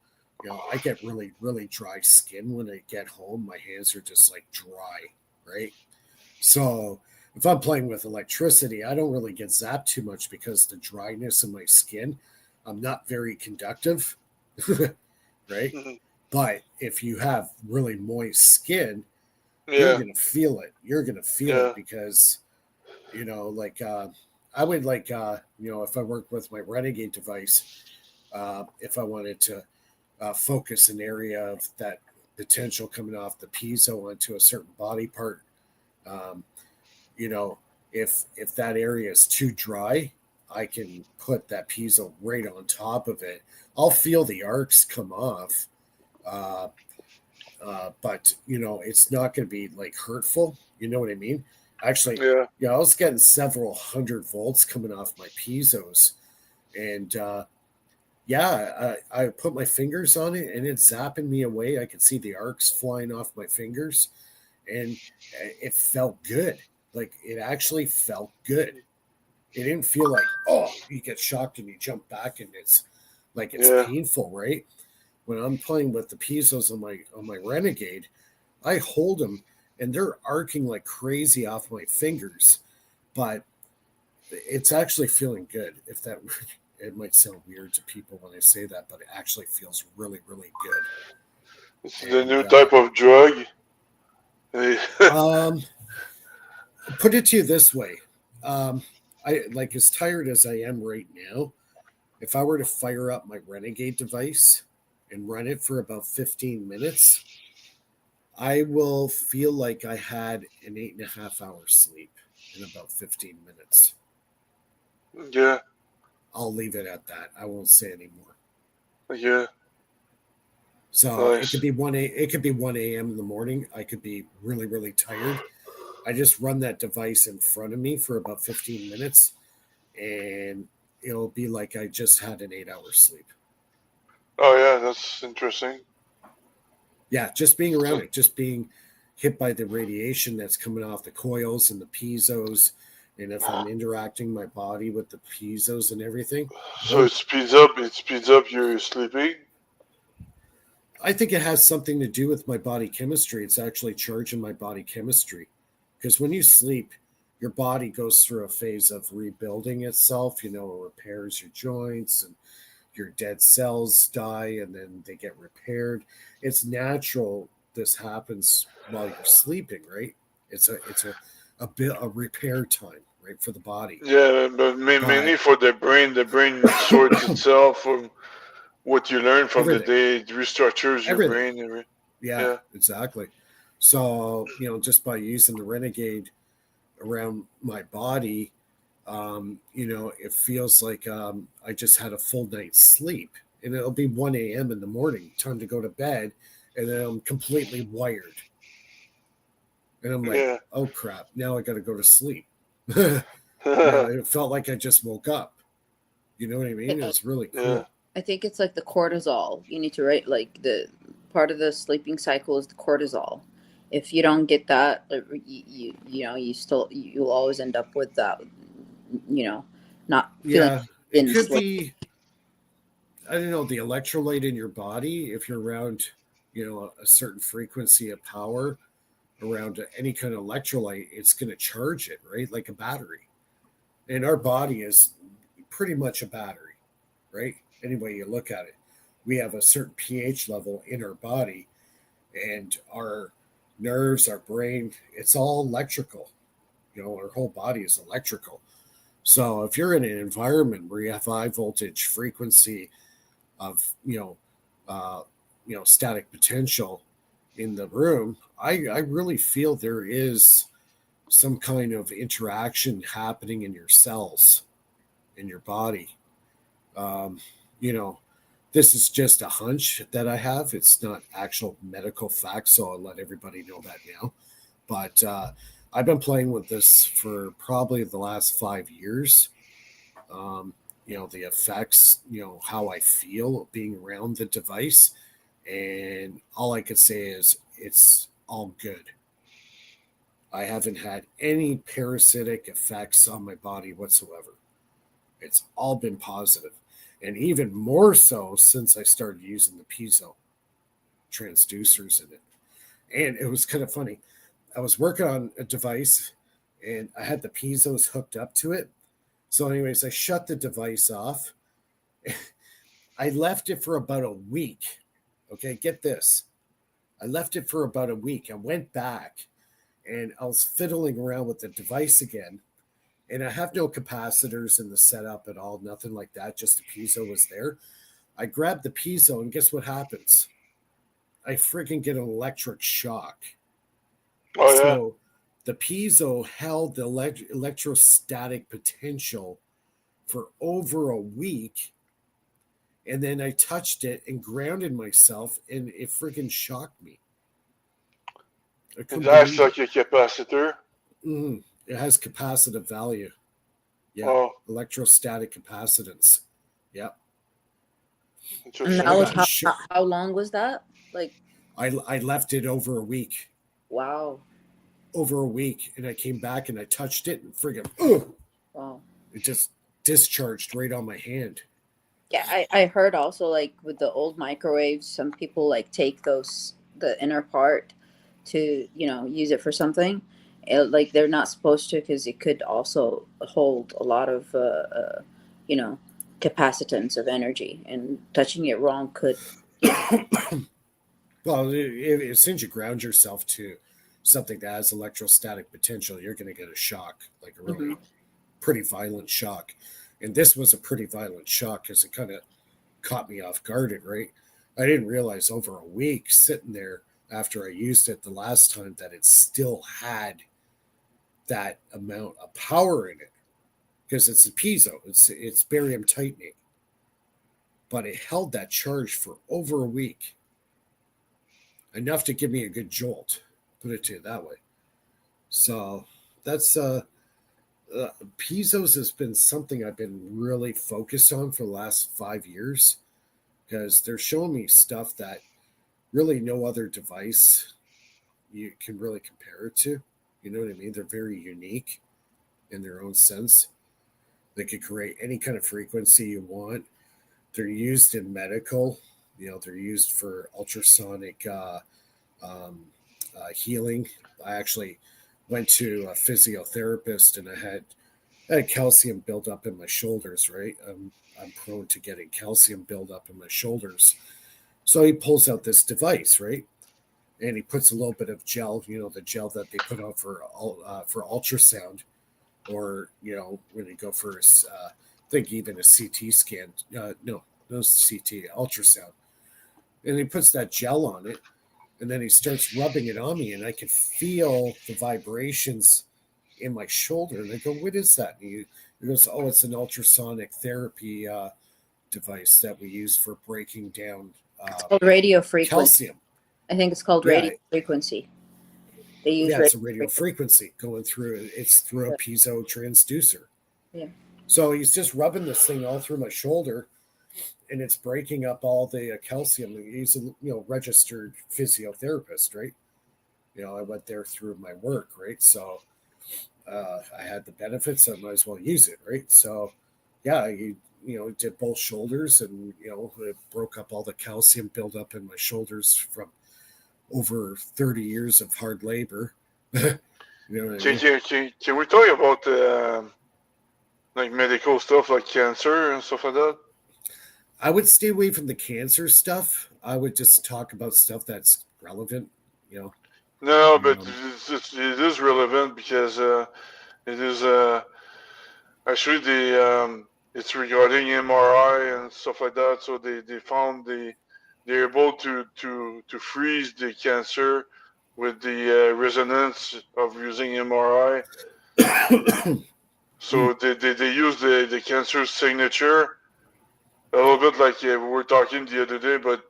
I get really, really dry skin when I get home. My hands are just like dry, right? So if I'm playing with electricity, I don't really get zapped too much because the dryness of my skin, I'm not very conductive, right? But if you have really moist skin, you're Yeah. gonna feel it. You're gonna feel it Yeah. because like I would like if I worked with my Renegade device, if I wanted to focus an area of that potential coming off the piezo onto a certain body part, um, you know, if that area is too dry, I can put that piezo right on top of it. I'll feel the arcs come off, uh, but it's not going to be like hurtful. You know what I mean? Actually, Yeah. yeah, I was getting several hundred volts coming off my piezos, and yeah, I put my fingers on it, and it's zapping me away. I could see the arcs flying off my fingers, and it felt good. Like it actually felt good. It didn't feel like, oh, you get shocked and you jump back and it's like it's Yeah. painful, right? When I'm playing with the piezos on my Renegade, I hold them and they're arcing like crazy off my fingers, but it's actually feeling good. If that it might sound weird to people when I say that, but it actually feels really, really good. It's the And new type of drug. um, put it to you this way, I like as tired as I am right now. If I were to fire up my Renegade device and run it for about 15 minutes, I will feel like I had an 8.5 hour sleep in about 15 minutes. Yeah. I'll leave it at that. I won't say anymore. Yeah. So it could Nice. be 1 a.m. in the morning. I could be really, really tired. I just run that device in front of me for about 15 minutes, and it'll be like I just had an 8-hour sleep. Oh yeah, that's interesting. Yeah, just being around So, it, just being hit by the radiation that's coming off the coils and the piezos, and if I'm interacting my body with the piezos and everything, so oh, it speeds up. It speeds up your sleeping. I think it has something to do with my body chemistry. It's actually charging my body chemistry. Because when you sleep, your body goes through a phase of rebuilding itself, it repairs your joints and your dead cells die and then they get repaired. It's natural this happens while you're sleeping, right? It's a bit a repair time, right, for the body. Yeah, but But mainly for the brain. The brain sorts itself from what you learn from the everything, day. It restructures your everything. brain. Yeah, Yeah. exactly. So, just by using the Renegade around my body, it feels like I just had a full night's sleep. And it'll be 1 a.m. in the morning, time to go to bed. And then I'm completely wired. And I'm like, Yeah. oh crap, now I got to go to sleep. It felt like I just woke up. You know what I mean? It was really Yeah. cool. I think it's like the cortisol. You need to write like the part of the sleeping cycle is the cortisol. If you don't get that, you'll always end up with that. You know, not feeling Yeah, it in could sleep. be, I don't know, the electrolyte in your body. If you're around, a certain frequency of power around any kind of electrolyte, it's going to charge it, right? Like a battery. And our body is pretty much a battery, right? Any way you look at it. We have a certain pH level in our body, and our nerves, our brain, it's all electrical. Our whole body is electrical. So if you're in an environment where you have high voltage frequency of, static potential in the room, I really feel there is some kind of interaction happening in your cells, in your body. Um, you know, this is just a hunch that I have. It's not actual medical fact, so I'll let everybody know that now. But I've been playing with this for probably the last 5 years. Um, the effects, how I feel being around the device. And all I could say is it's all good. I haven't had any parasitic effects on my body whatsoever. It's all been positive. And even more so since I started using the piezo transducers in it. And it was kind of funny. I was working on a device and I had the piezos hooked up to it. So, anyways, I shut the device off. I left it for about a week. Okay, get this. I left it for about a week. I went back and I was fiddling around with the device again. And I have no capacitors in the setup at all, nothing like that. Just the piezo was there. I grabbed the piezo, and guess what happens? I freaking get an electric shock. Oh yeah. So the piezo held the electrostatic potential for over a week. And then I touched it and grounded myself, and it freaking shocked me. I It couldn't acts believe it. like a capacitor. It has capacitive value. Yeah, Oh, electrostatic capacitance. Yeah. And And interesting. I that was got how long was that? Like, I left it over a week. wow, Over a week, and I came back and I touched it, and friggin', wow. it just discharged right on my hand. Yeah, I heard also like with the old microwaves, some people like take the inner part to use it for something. Like they're not supposed to because it could also hold a lot of you know capacitance of energy, and touching it wrong could Well, as soon as you ground yourself to something that has electrostatic potential, you're going to get a shock, like a Mhm. really pretty violent shock. And this was a pretty violent shock because it kind of caught me off guard, right? I didn't realize over a week sitting there after I used it the last time that it still had that amount of power in it because it's a piezo, it's barium tightening, but it held that charge for over a week. enough to give me a good jolt. Put it to you that way. So that's Piezo's has been something I've been really focused on for the last 5 years because they're showing me stuff that really no other device you can really compare it to. You know what I mean? They're very unique in their own sense. They could create any kind of frequency you want. They're used in medical. They're used for ultrasonic healing. I actually went to a physiotherapist and I had calcium build up in my shoulders, right? I'm prone to getting calcium build up in my shoulders. So he pulls out this device, right? And he puts a little bit of gel, the gel that they put on for ultrasound, or when you go for I think even a CT scan. No CT, ultrasound. And he puts that gel on it, and then he starts rubbing it on me, and I can feel the vibrations in my shoulder. And I go, "What is that?" And he goes, "Oh, it's an ultrasonic therapy device that we use for breaking down It's called radio frequency. calcium." I think it's called radio frequency. They use it's a radio frequency going through. It's through a piezo transducer. Yeah. So he's just rubbing this thing all through my shoulder, and it's breaking up all the calcium. He's a registered physiotherapist, right? I went there through my work, right? So I had the benefits. I might as well use it, right? So yeah, he did both shoulders, and it broke up all the calcium buildup in my shoulders from over 30 years of hard labor. Can we talk about like medical stuff like cancer and stuff like that? I would stay away from the cancer stuff. I would just talk about stuff that's relevant, No, but it is relevant because it is actually it's regarding MRI and stuff like that. So they found they're able to freeze the cancer with the resonance of using MRI. So they use the cancer signature a little bit like we were talking the other day, but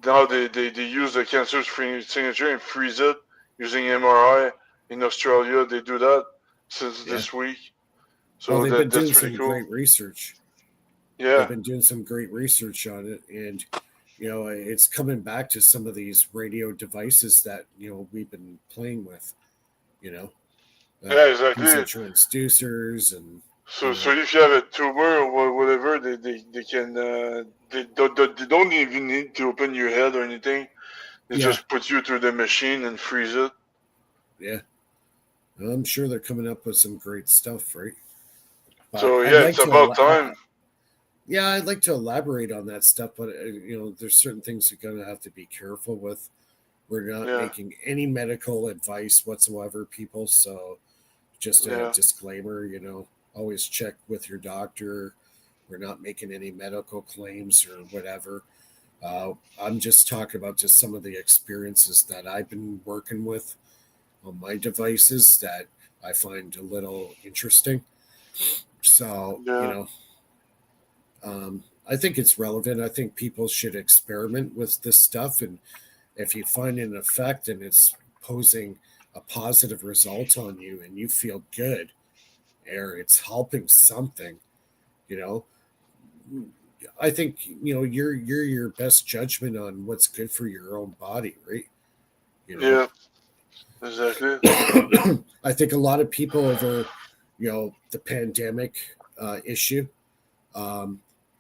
now they use the cancer signature and freeze it using MRI. In Australia, they do that since this week. So they've been doing that's some cool. great research. Yeah, they've been doing some great research on it, and it's coming back to some of these radio devices that we've been playing with. Yeah, exactly. Transducers and. So if you have a tumor or whatever, they can they don't even need to open your head or anything. They just put you through the machine and freeze it. Yeah, I'm sure they're coming up with some great stuff, right? But so yeah, it's about time. I'd like to elaborate on that stuff, but there's certain things you're gonna have to be careful with. We're not making any medical advice whatsoever, people. So just a disclaimer, always check with your doctor. We're not making any medical claims or whatever. I'm just talking about just some of the experiences that I've been working with on my devices that I find a little interesting. So, I think it's relevant. I think people should experiment with this stuff. And if you find an effect and it's posing a positive result on you and you feel good, or it's helping something, I think you're your best judgment on what's good for your own body, right? Yeah, exactly. I think a lot of people over the pandemic issue, a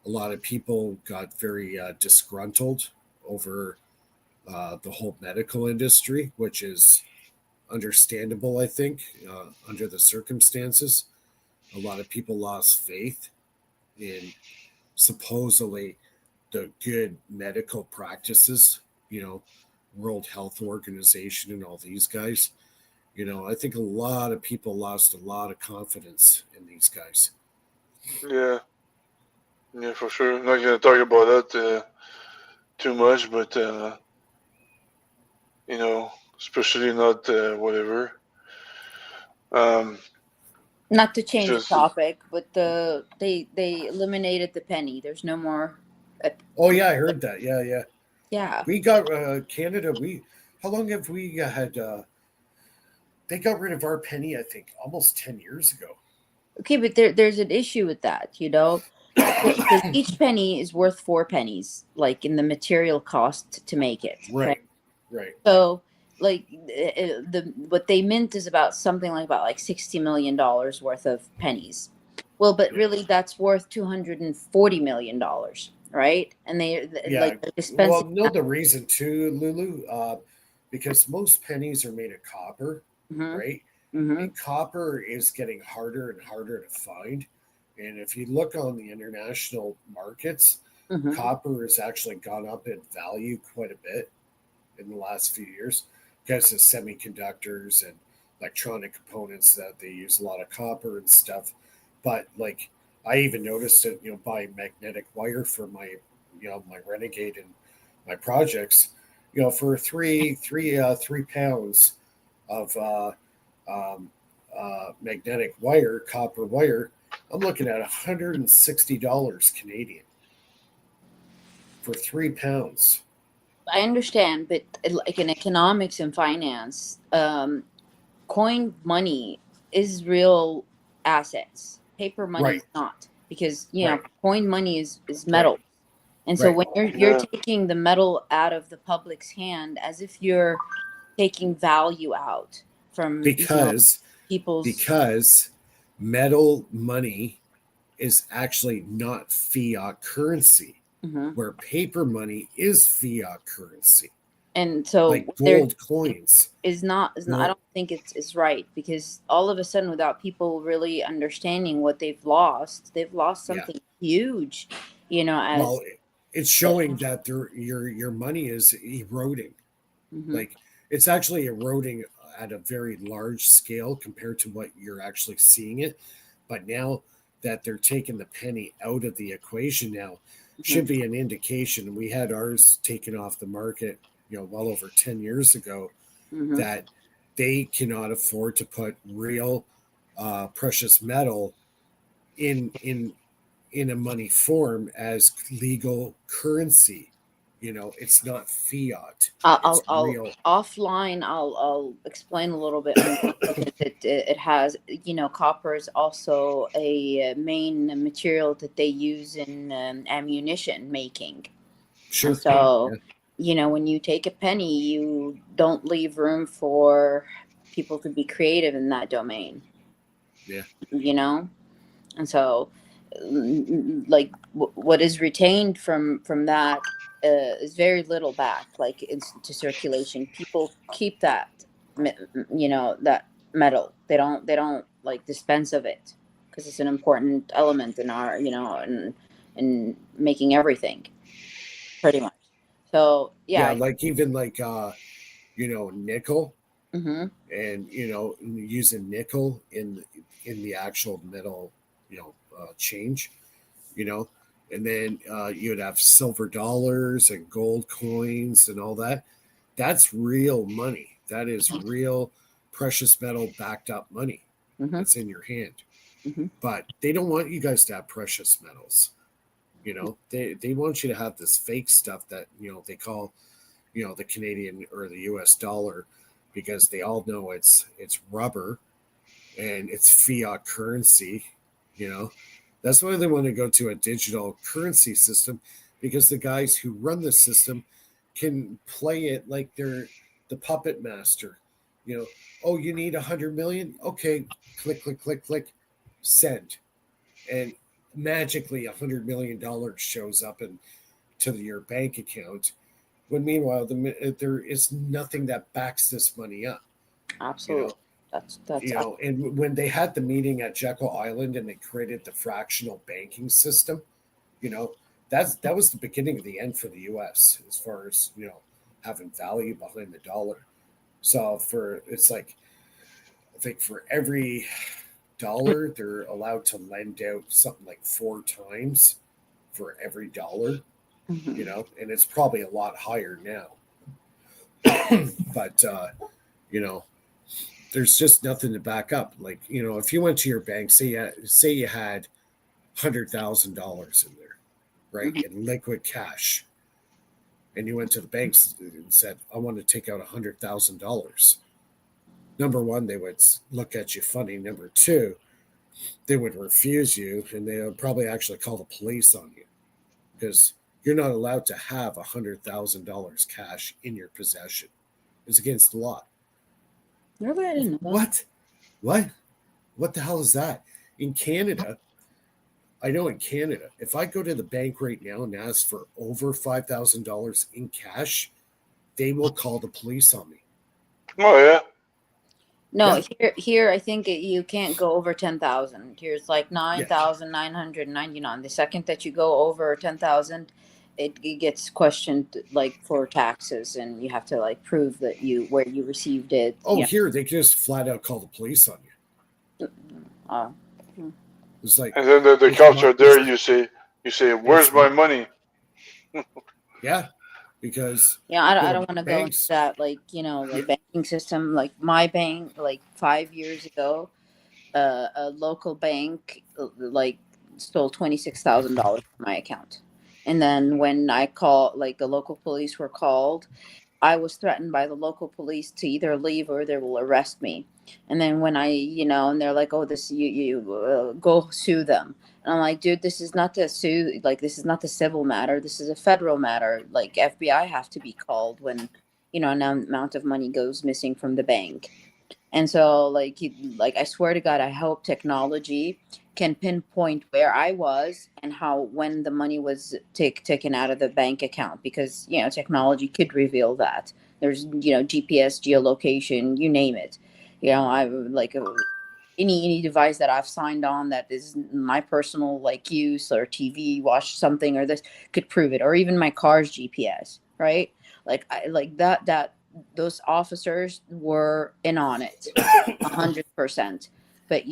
lot of people got very disgruntled over the whole medical industry, which is understandable, I think, under the circumstances. A lot of people lost faith in supposedly the good medical practices, World Health Organization and all these guys. I think a lot of people lost a lot of confidence in these guys. Yeah, for sure. I'm not going to talk about that too much, but especially not whatever. Not to change the topic, but they eliminated the penny. There's no more. Oh yeah, I heard that. Yeah. Yeah. We got Canada. How long have we had? They got rid of our penny, I think, almost 10 years ago. Okay, but there's an issue with that, because each penny is worth 4 pennies, like in the material cost to make it. Okay, Right, right. so like the what they mint is about something like about like $60 million worth of pennies. Well, but Yeah, really that's worth $240 million, right? And yeah. like they're Well, dispensing. know the reason too, Lulu, because most pennies are made of copper, Mm-hmm, right? mm-hmm, And copper is getting harder and harder to find. And if you look on the international markets, mm-hmm, copper has actually gone up in value quite a bit in the last few years because of semiconductors and electronic components that they use a lot of copper and stuff. But like I even noticed it, buying magnetic wire for my, my Renegade and my projects, for 3 pounds of magnetic wire, copper wire, I'm looking at $160 Canadian for 3 pounds. I understand, but like in economics and finance, coin money is real assets. Paper money Right, is not, because right, coin money is right, metal. And so right. when you're Yeah. taking the metal out of the public's hand, as if you're taking value out from Because people's. because metal money is actually not fiat currency, Mhm. where paper money is fiat currency, And so like what they're gold coins. is not, I No, don't think it's right, because all of a sudden, without people really understanding what they've lost yeah. something huge, Well, as. it's showing that your money is eroding. Mhm. Like it's actually eroding at a very large scale compared to what you're actually seeing it. But now that they're taking the penny out of the equation now, should Mhm. be an indication. We had ours taken off the market, well over 10 years ago, Mhm. that they cannot afford to put real precious metal in in a money form as legal currency. It's not fiat, I'll, it's I'll real. offline. I'll explain a little bit more, because it has, copper is also a main material that they use in ammunition making. And Sure. so, Yeah. when you take a penny, you don't leave room for people to be creative in that domain, Yeah. you know? And so, like, what is retained from that is very little back, like, into circulation. People keep that, that metal. They don't like dispense of it, because it's an important element in our, in making everything, pretty much. So Yeah. yeah. Like even like nickel, Mm-hmm. and using nickel in the actual metal, change, you know, and then you'd have silver dollars and gold coins and all that. That's real money. That is real precious metal backed up money Mm-hmm. that's in your hand. Mm-hmm. But they don't want you guys to have precious metals. They want you to have this fake stuff that they call the Canadian or the US dollar, because they all know it's rubber and it's fiat currency. you know that's why they want to go to a digital currency system, because the guys who run the system can play it like they're the puppet master. Oh, you need 100 million, okay, click click click click, send, and magically $100 million shows up and to your bank account, when meanwhile there is nothing that backs this money up. you Absolutely. know That's and when they had the meeting at Jekyll Island and they created the fractional banking system, you know, that was the beginning of the end for the US as far as, having value behind the dollar. So for it's like, I think for every dollar they're allowed to lend out something like 4 times for every dollar, Mhm. and it's probably a lot higher now. But you know, there's just nothing to back up. Like, if you went to your bank, say you had $100,000 in there, right, Mhm. in liquid cash, and you went to the banks and said, I want to take out $100,000. Number one, they would look at you funny. Number two, they would refuse you, and they would probably actually call the police on you because you're not allowed to have $100,000 cash in your possession. It's against the law. Really, I didn't know that. What? What? What the hell is that? In Canada, I know in Canada, if I go to the bank right now and ask for over $5,000 in cash, they will call the police on me. Oh yeah. No, Yeah. here I think you can't go over 10,000. Here's like 9,999. The second that you go over 10,000, it gets questioned like for taxes, and you have to like prove that where you received it. Oh, here they just flat out call the police on you. Uh, It's like, And then the cops are there. You say, where's my money? yeah, because yeah, I don't want to go into banks. that, like, like banking system. Like my bank, like 5 years ago, a local bank like stole $26,000 from my account. And then when I like the local police were called, I was threatened by the local police to either leave or they will arrest me. And then when and they're like, "Oh, this you go sue them." And I'm like, "Dude, this is not the sue. Like, this is not the civil matter. This is a federal matter. Like, FBI have to be called when an amount of money goes missing from the bank." And so, like, I swear to God, I hope technology can pinpoint where I was and how when the money was taken out of the bank account, because technology could reveal that. There's GPS, geolocation, you name it. I like any device that I've signed on that is my personal like use, or TV, watch something, or this could prove it, or even my car's GPS, right? Like I like that those officers were in on it 100%. But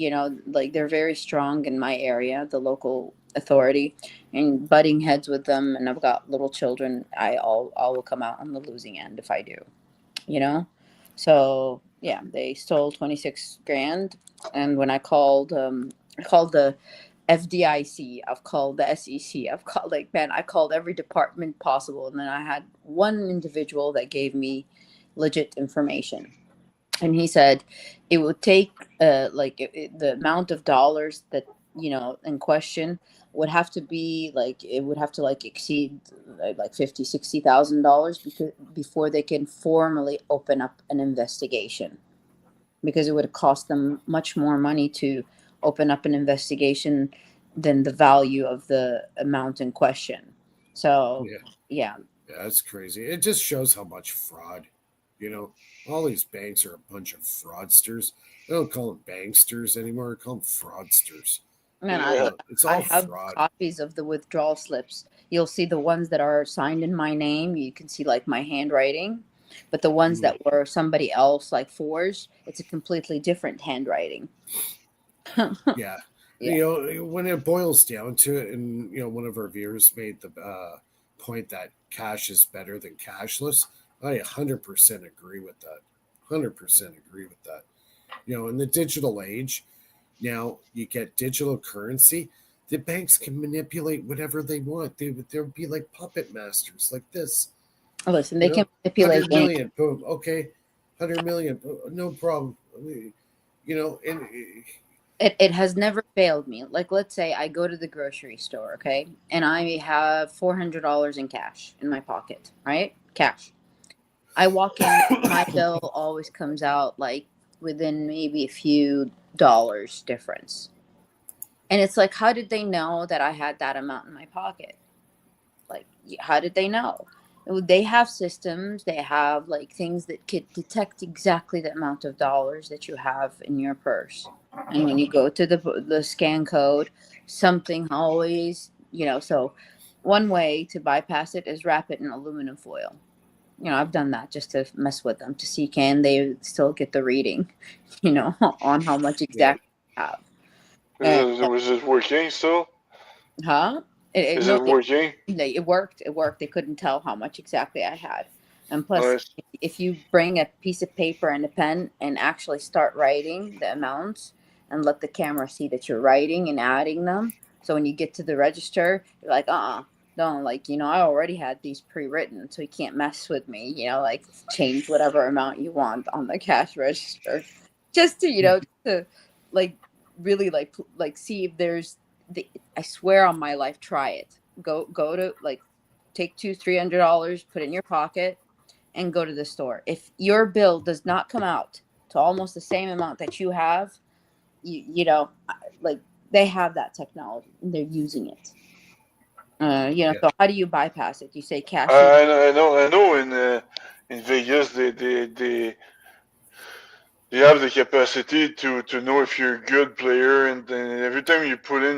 like they're very strong in my area, the local authority, and butting heads with them, and I've got little children. I will come out on the losing end if I do, you know so yeah, they stole 26 grand. And when I called the FDIC, I've called the SEC, I've called, like, man, I called every department possible, and then I had one individual that gave me legit information. And he said it would take the amount of dollars that in question would have to be like, it would have to like exceed like 50-60 thousand dollars before they can formally open up an investigation, because it would cost them much more money to open up an investigation than the value of the amount in question. So yeah. Yeah, that's crazy. It just shows how much fraud. All these banks are a bunch of fraudsters. I don't call them banksters anymore. I call them fraudsters. Man, Yeah. It's I all have fraud. copies of the withdrawal slips. You'll see the ones that are signed in my name. You can see like my handwriting, but the ones that were somebody else, like forged, it's a completely different handwriting. Yeah. Yeah. When it boils down to it, and one of our viewers made the point that cash is better than cashless. I 100% agree with that. 100% agree with that. In the digital age, now you get digital currency. The banks can manipulate whatever they want. They'll be like puppet masters, like this. Listen, they can manipulate 100 million, boom, okay, 100 million, no problem. And it has never failed me. Like, let's say I go to the grocery store, okay, and I have $400 in cash in my pocket, right? Cash. I walk in, my bill always comes out like within maybe a few dollars difference. And it's like, how did they know that I had that amount in my pocket? Like, how did they know? They have systems, they have like things that could detect exactly the amount of dollars that you have in your purse. And when you go to the scan code, something always, so one way to bypass it is wrap it in aluminum foil. I've done that just to mess with them, to see can they still get the reading, on how much exactly you have. Was it working still? Huh? Is No, it working? it worked. It worked. They couldn't tell how much exactly I had. And plus, Nice. if you bring a piece of paper and a pen and actually start writing the amounts and let the camera see that you're writing and adding them, so when you get to the register, you're like, don't like, I already had these pre-written, so you can't mess with me, like change whatever amount you want on the cash register, just to, to like really like see if there's I swear on my life, try it. Go to like take $200-300, put it in your pocket, and go to the store. If your bill does not come out to almost the same amount that you have, like they have that technology and they're using it. Yeah. So how do you bypass it? You say cash in. I know. In Vegas, they have the capacity to know if you're a good player, and then every time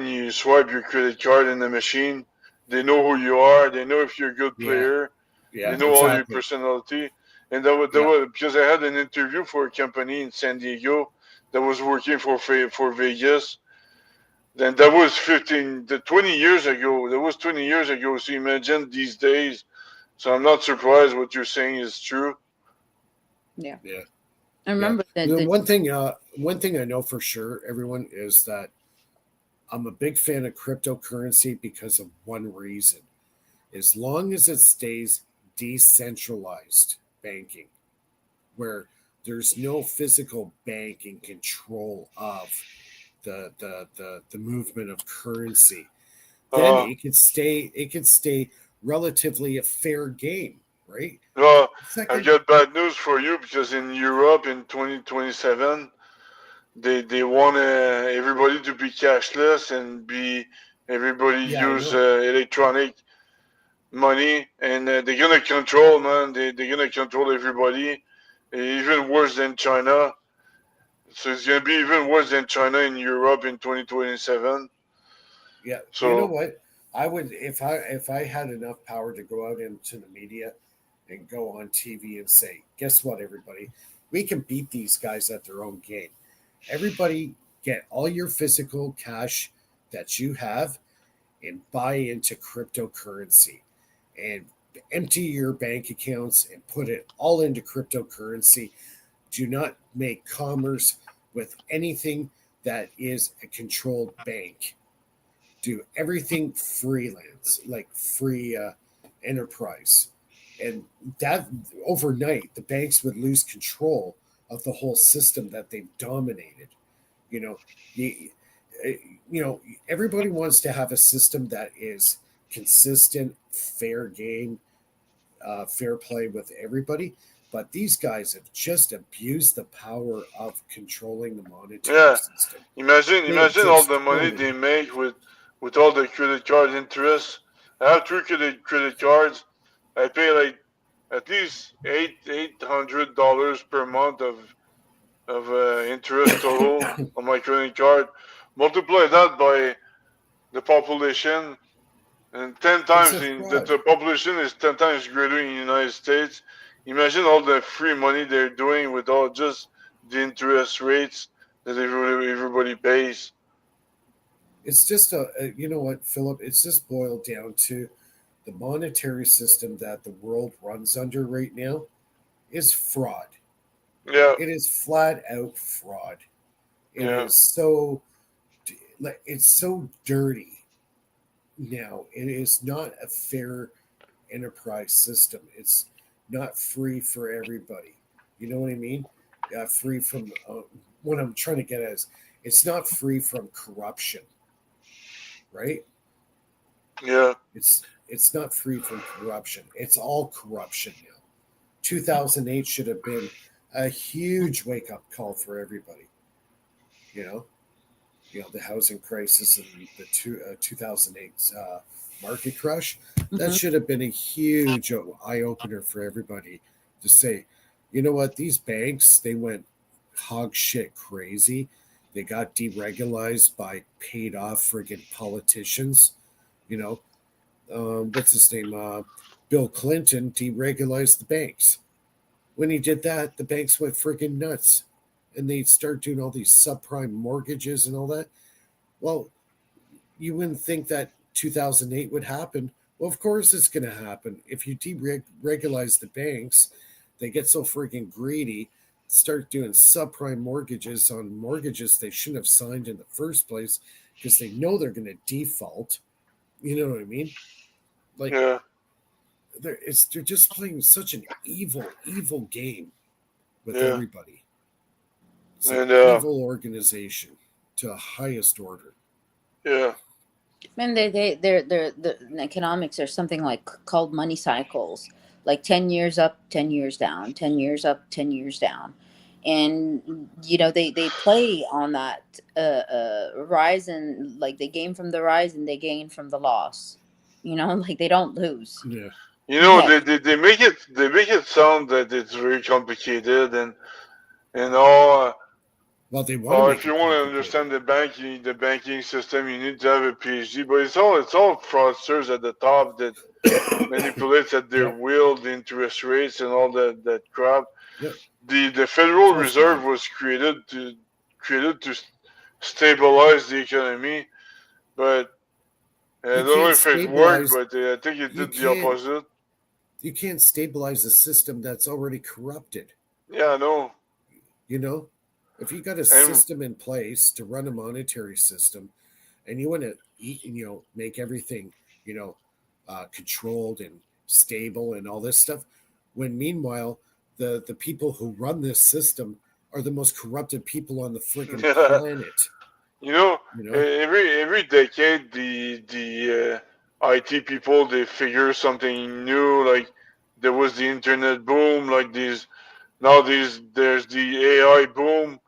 you swipe your credit card in the machine, they know who you are. They know if you're a good Yeah. player. Yeah. They know all your Exactly. personality. And that was because I had an interview for a company in San Diego that was working for Vegas. Then that was 20 years ago. That was 20 years ago. So imagine these days. So I'm not surprised what you're saying is true. Yeah. Yeah. I Yeah. remember that. One thing I know for sure, everyone, is that I'm a big fan of cryptocurrency because of one reason. As long as it stays decentralized banking, where there's no physical bank in control of the movement of currency, then Uh, it could stay relatively a fair game, right? well, I've Second, got bad news for you because in Europe in 2027, they want everybody to be cashless and be everybody yeah, I use know. electronic money, and they're gonna control, man. They're gonna control everybody, even worse than China. So it's gonna be even worse than China in Europe in 2027. Yeah, you know So what? I would, if I had enough power to go out into the media and go on TV and say, guess what, everybody, we can beat these guys at their own game. Everybody, get all your physical cash that you have and buy into cryptocurrency and empty your bank accounts and put it all into cryptocurrency. Do not make commerce with anything that is a controlled bank. Do everything freelance, like free enterprise. And that overnight, the banks would lose control of the whole system that they've dominated. You know, the, uh, everybody wants to have a system that is consistent, fair game, fair play with everybody. But these guys have just abused the power of controlling the monetary yeah, system. imagine They have imagine all just the money totally. they make with all the credit card interest. I have three credit cards. I pay like at least $800 per month of interest total on my credit card. Multiply that by the population, and ten It's times a the fraud. population is 10 times greater in the United States. Imagine all the free money they're doing with all just the interest rates that everybody pays. It's just you know what, Philip? It's just boiled down to the monetary system that the world runs under right now is fraud. Yeah, It is flat out fraud. It yeah, is so like it's so dirty now. It is not a fair enterprise system. It's not free for everybody. You know what I mean? Free from what I'm trying to get at is it's not free from corruption, right? yeah, It's not free from corruption. It's all corruption now. 2008 should have been a huge wake up call for everybody. You know, the housing crisis and the 2008 market crash. That Mhm. should have been a huge eye opener for everybody to say, you know what, these banks, they went hog shit crazy. They got deregularized by paid off friggin' politicians. You know, what's his name? Bill Clinton deregularized the banks. When he did that, the banks went friggin' nuts, and they start doing all these subprime mortgages and all that. Well, you wouldn't think that 2008 would happen. Well, of course it's going to happen. If you deregularize the banks, they get so friggin' greedy, start doing subprime mortgages on mortgages they shouldn't have signed in the first place because they know they're going to default. You know what I mean? Like Yeah. they're just playing such an evil game with Yeah. everybody. It's an And evil organization to the highest order. yeah. And the economics are something like called money cycles, like 10 years up, 10 years down, 10 years up, 10 years down, and they play on that rise, and like they gain from the rise and they gain from the loss. Like they don't lose. Yeah. You know, Yeah, they make it sound that it's very complicated and all. Well, they want to If make you it want to complicated. understand the banking system, you need to have a PhD. But it's all fraudsters at the top that manipulates at their Yep. will the interest rates and all that crap. Yep. The It's Federal all Reserve fraud. was created to stabilize the economy, but I You don't know can't if it worked. stabilize. But I think it You did the can't. opposite. You can't stabilize a system that's already corrupted. Yeah, I know. You know, if you got a And system in place to run a monetary system, and you want to make everything controlled and stable and all this stuff, when meanwhile the people who run this system are the most corrupted people on the freaking planet. you know, You know, every decade the IT people they figure something new. Like there was the internet boom. Like there's the AI boom.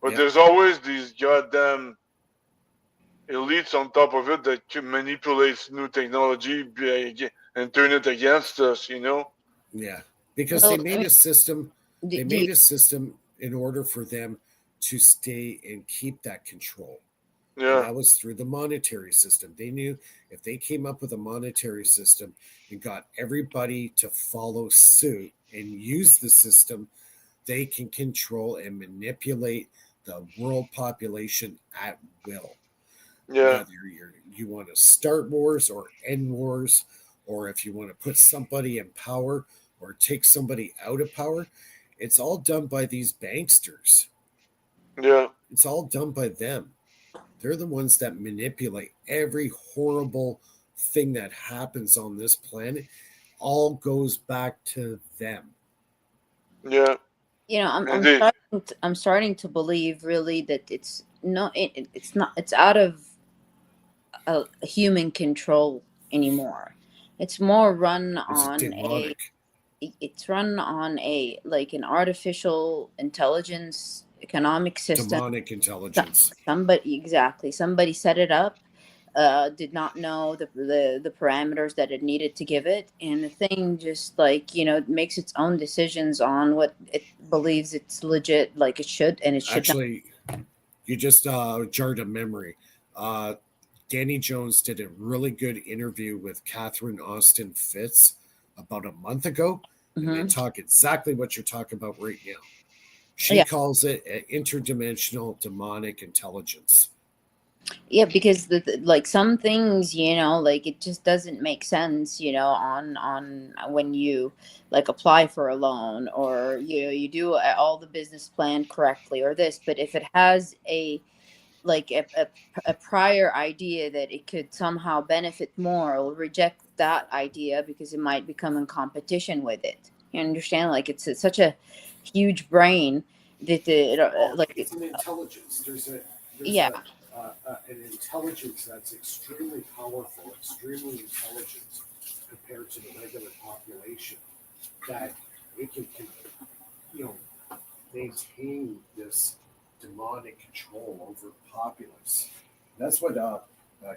But yep, there's always these goddamn elites on top of it that can manipulates new technology and turn it against us. yeah, because they well, I made mean, a system. do, They do you, made a system in order for them to stay and keep that control. And Yeah, that was through the monetary system. They knew if they came up with a monetary system and got everybody to follow suit and use the system, they can control and manipulate the world population at will. yeah, Whether you want to start wars or end wars, or if you want to put somebody in power or take somebody out of power, it's all done by these banksters. yeah, It's all done by them. They're the ones that manipulate every horrible thing that happens on this planet. All goes back to them. yeah. I'm And I'm starting to believe really that it's not, it's out of human control anymore. It's more run It's on a demonic, it's run on a like an artificial intelligence economic system. demonic intelligence. Somebody set it up, did not know the parameters that it needed to give it, and the thing just like makes its own decisions on what it believes it's legit, like it should, and it should not. Actually, you just jarred a memory. Danny Jones did a really good interview with Catherine Austin Fitz about a month ago, and they Hmm. talk exactly what you're talking about right now. She Yeah. calls it an interdimensional demonic intelligence. Yeah, because like some things, like it just doesn't make sense, on when you like apply for a loan, or you do all the business plan correctly or this, but if it has like a prior idea that it could somehow benefit more, or reject that idea because it might become in competition with it. You understand? Like it's such a huge brain that Oh, like it's an intelligence. There's yeah. an intelligence that's extremely powerful, extremely intelligent compared to the regular population. That it can you know maintain this demonic control over the populace. That's what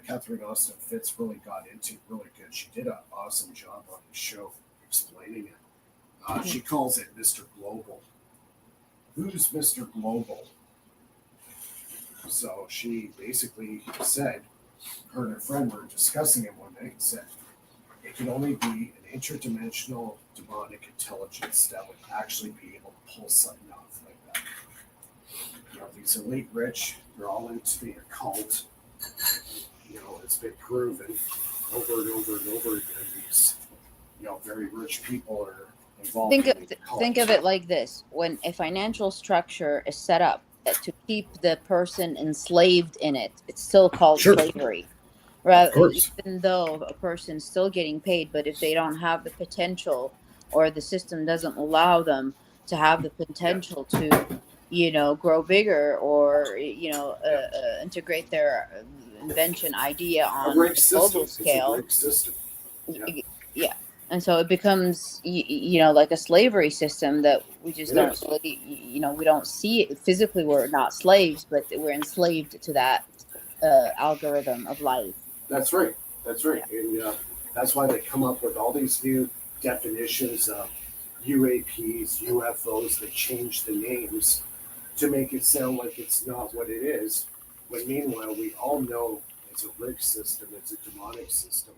Catherine Austin Fitz really got into really good. She did an awesome job on the show explaining it. She calls it Mr. Global. Who's Mr. Global? So she basically said, her and her friend were discussing it one night and said, it can only be an interdimensional demonic intelligence that would actually be able to pull something off like that. These elite rich, they're all into the occult. It's been proven over and over and over again. These, very rich people are involved think in of the occult. think of it like this: when a financial structure is set up to keep the person enslaved in it, it's still called Sure. slavery. Of rather, course. even though a person's still getting paid, but if they don't have the potential, or the system doesn't allow them to have the Yeah. potential to, grow bigger, or Yeah. integrate their invention idea A on rigged a global system. It's a scale. rigged system. Yeah. Yeah, and so it becomes like a slavery system that we just It don't is. really, we don't see it physically. We're not slaves, but we're enslaved to that algorithm of life. That's right. That's right. Yeah. And that's why they come up with all these new definitions of UAPs, UFOs. They change the names to make it sound like it's not what it is. When meanwhile, we all know it's a rigged system, it's a demonic system,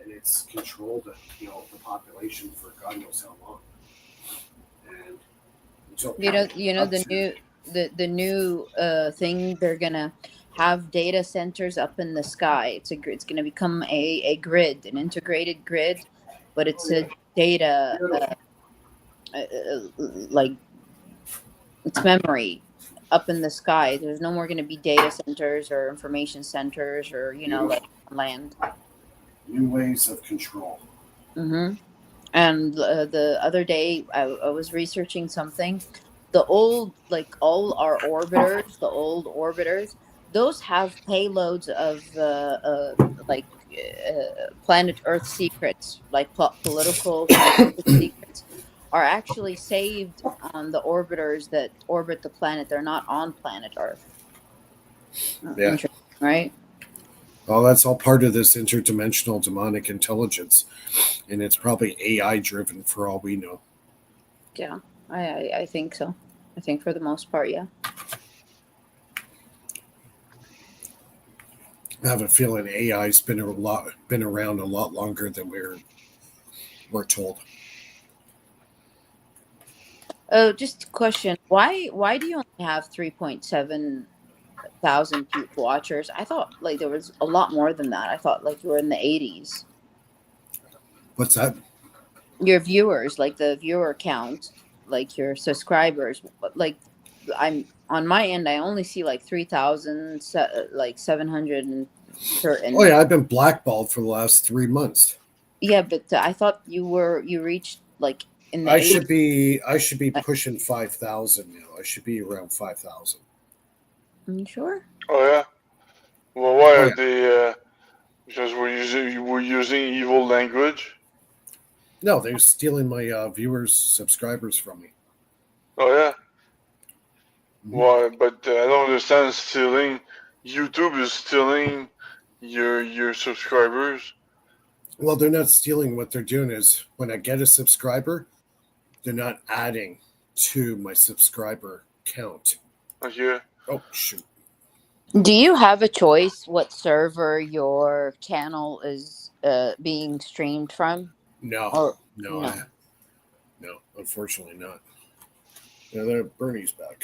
and it's controlled, the population for God knows how long. And until You know, people you wake know up the to it. new the new thing, they're gonna have data centers up in the sky. It's gonna become a grid, an integrated grid, but Oh it's yeah, a data beautiful. like it's memory up in the sky. There's no more going to be data centers or information centers, or like Beautiful. land. New ways of control. Hmm. And the other day, I was researching something. The old, like all our orbiters, the old orbiters, those have payloads of like planet Earth secrets, like political scientific secrets, are actually saved on the orbiters that orbit the planet. They're not on planet Earth. Yeah. Interesting, right? Well, that's all part of this interdimensional demonic intelligence, and it's probably AI driven for all we know. Yeah, I think so. I think for the most part, yeah. I have a feeling AI's been around a lot longer than we're told. Oh, just a question. Why do you only have 3.7 thousand watchers? I thought like there was a lot more than that. I thought like you were in the 80s. What's that? Your viewers, like the viewer count, like your subscribers, like I'm on my end, I only see like 3,000, like 700 and Oh certain. yeah, I've been blackballed for the last 3 months. Yeah, but I thought you reached like in the I 80s. should be pushing 5,000 now. I should be around 5,000. Are you sure? Oh yeah. Well, why Oh are yeah. they? Because we're using evil language. No, they're stealing my viewers, subscribers from me. Oh yeah. Mhm. Why? But I don't understand stealing. YouTube is stealing your subscribers. Well, they're not stealing. What they're doing is when I get a subscriber, they're not adding to my subscriber count. Okay. Oh shoot. Do you have a choice what server your channel is being streamed from? No, Or no, no? no. Unfortunately, not. Yeah, there, Bernie's back.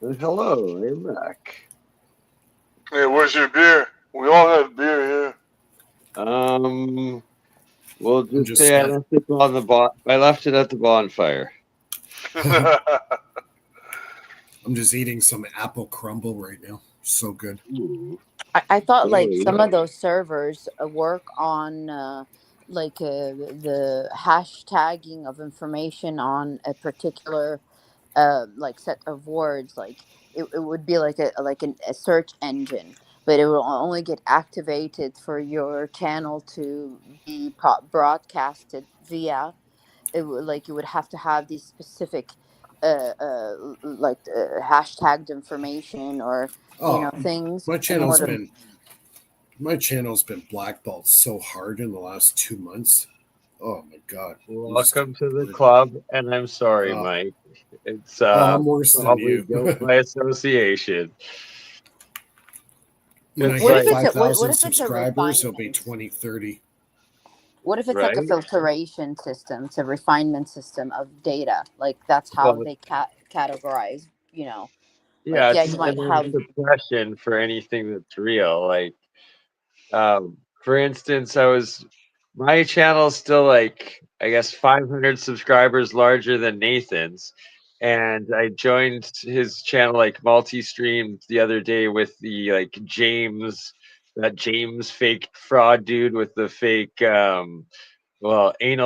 Hello, I'm back. Hey, where's your beer? We all have beer here. We'll I'm just just say I left it on the I left it at the bonfire. I'm just eating some apple crumble right now. So good. Ooh. I thought Oh like some of yeah. those servers work on like the hashtagging of information on a particular like set of words. Like it would be like a search engine, but it will only get activated for your channel to be broadcasted via. You would have to have these specific hashtagged information, or Oh, things my in channel's order. been my channel's been blackballed so hard in the last 2 months. Oh my god, I'm just Welcome to the good. club, and I'm sorry, Uh, Mike. It's oh, I'm worse than probably you. guilt by association. When I It's What hit if like it's a what, 5,000 what if it's a subscribers, it'll be refinement? 2030. What if it's like a right. filtration system? It's a refinement system of data. Like that's how Well, they categorize. Like yeah, yeah, it's you an might image have. suppression for anything that's real. Like, for instance, my channel's still like I guess 500 subscribers larger than Nathan's, and I joined his channel like multi-streamed the other day with the like James that James fake fraud dude with the fake anal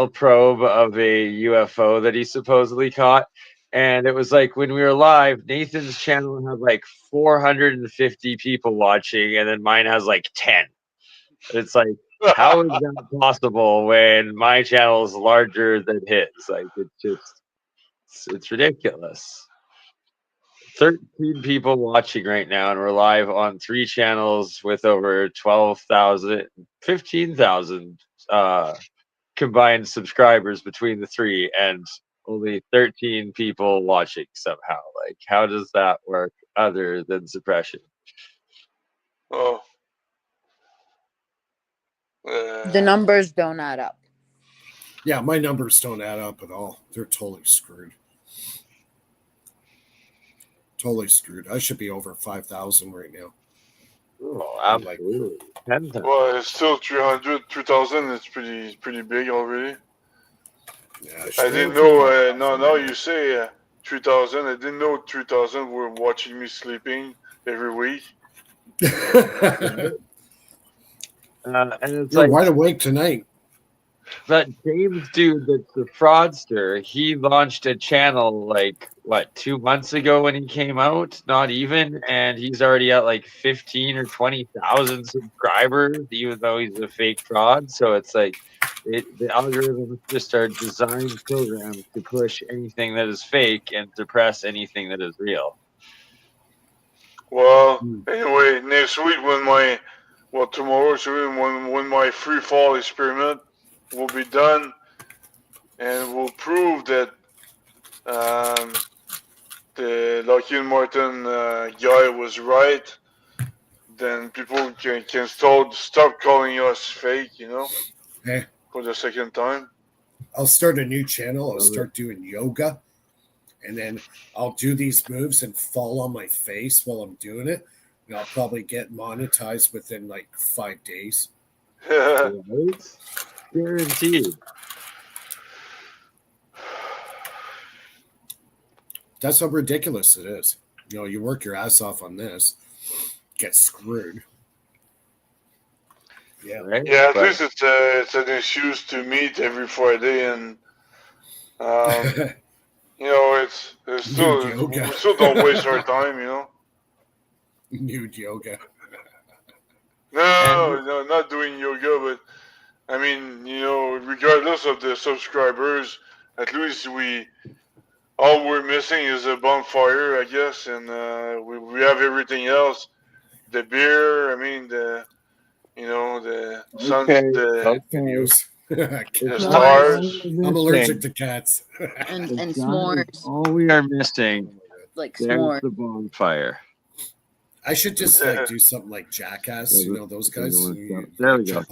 probe of a UFO that he supposedly caught. And it was like when we were live, Nathan's channel had like 450 people watching, and then mine has like 10. It's like, how is that possible when my channel is larger than his? Like, it's ridiculous. 13 people watching right now, and we're live on 3 channels with over 12,000, 15,000 combined subscribers between the 3, and only 13 people watching somehow. Like, how does that work other than suppression? Oh. The numbers don't add up. Yeah, my numbers don't add up at all. They're totally screwed. Totally screwed. I should be over 5,000 right now. Oh, absolutely. 10,000. Well, it's still 300, 3,000. It's pretty big already. Yeah, I didn't know. No, you say 3,000. I didn't know 3,000 were watching me sleeping every week. And it's You're like, wide awake tonight. that James dude that's the fraudster, he launched a channel like, what, 2 months ago when he came out? Not even. And he's already at like 15 or 20,000 subscribers, even though he's a fake fraud. So it's like, the algorithms just are designed programs to push anything that is fake and suppress anything that is real. Well, anyway, next week tomorrow, so when my free fall experiment will be done, and will prove that the Lockheed Martin guy was right, then people can stop calling us fake, Hey, for the second time. I'll start a new channel. I'll start doing yoga, and then I'll do these moves and fall on my face while I'm doing it. And I'll probably get monetized within like 5 days. Right? Guaranteed. That's how ridiculous it is. You work your ass off on this, get screwed. Yeah. Right? Yeah, at least it's an excuse to meet every Friday, and it's still Nude yoga. we still don't waste our time, Nude yoga. No, not doing yoga, but I mean, regardless of the subscribers, at least all we're missing is a bonfire, I guess, and we have everything else. The beer, I mean, the sun, the Videos. the stars. I'm allergic to cats. and s'mores, All we are missing, like there's s'mores. the bonfire. I should just do something like Jackass, those guys. There we go.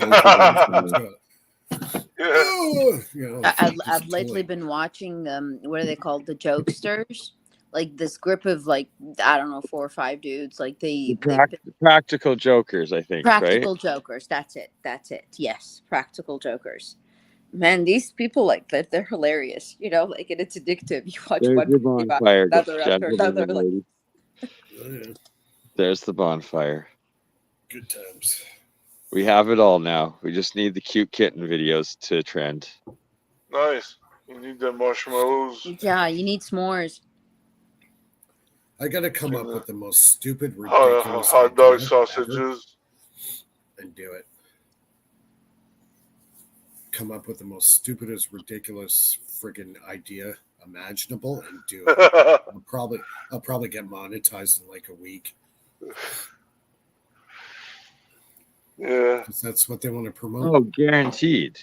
I've lately been watching what are they called, the jokesters, like this group of like, I don't know, 4 or 5 dudes, like they Practical jokers, I think. practical right? jokers. That's it. Yes, practical jokers. Man, these people, like, they're hilarious. Like, and it's addictive. You watch There's one your video bonfire, after another, gentlemen and like, ladies. There's the bonfire. Good times. We have it all now. We just need the cute kitten videos to trend. Nice. You need the marshmallows. Yeah, you need s'mores. I got to come up with the most stupid, ridiculous hot dog idea sausages. ever and do it. Come up with the most stupidest, ridiculous friggin' idea imaginable and do it. I'll probably get monetized in like a week. Yeah. Because that's what they want to promote. Oh, guaranteed.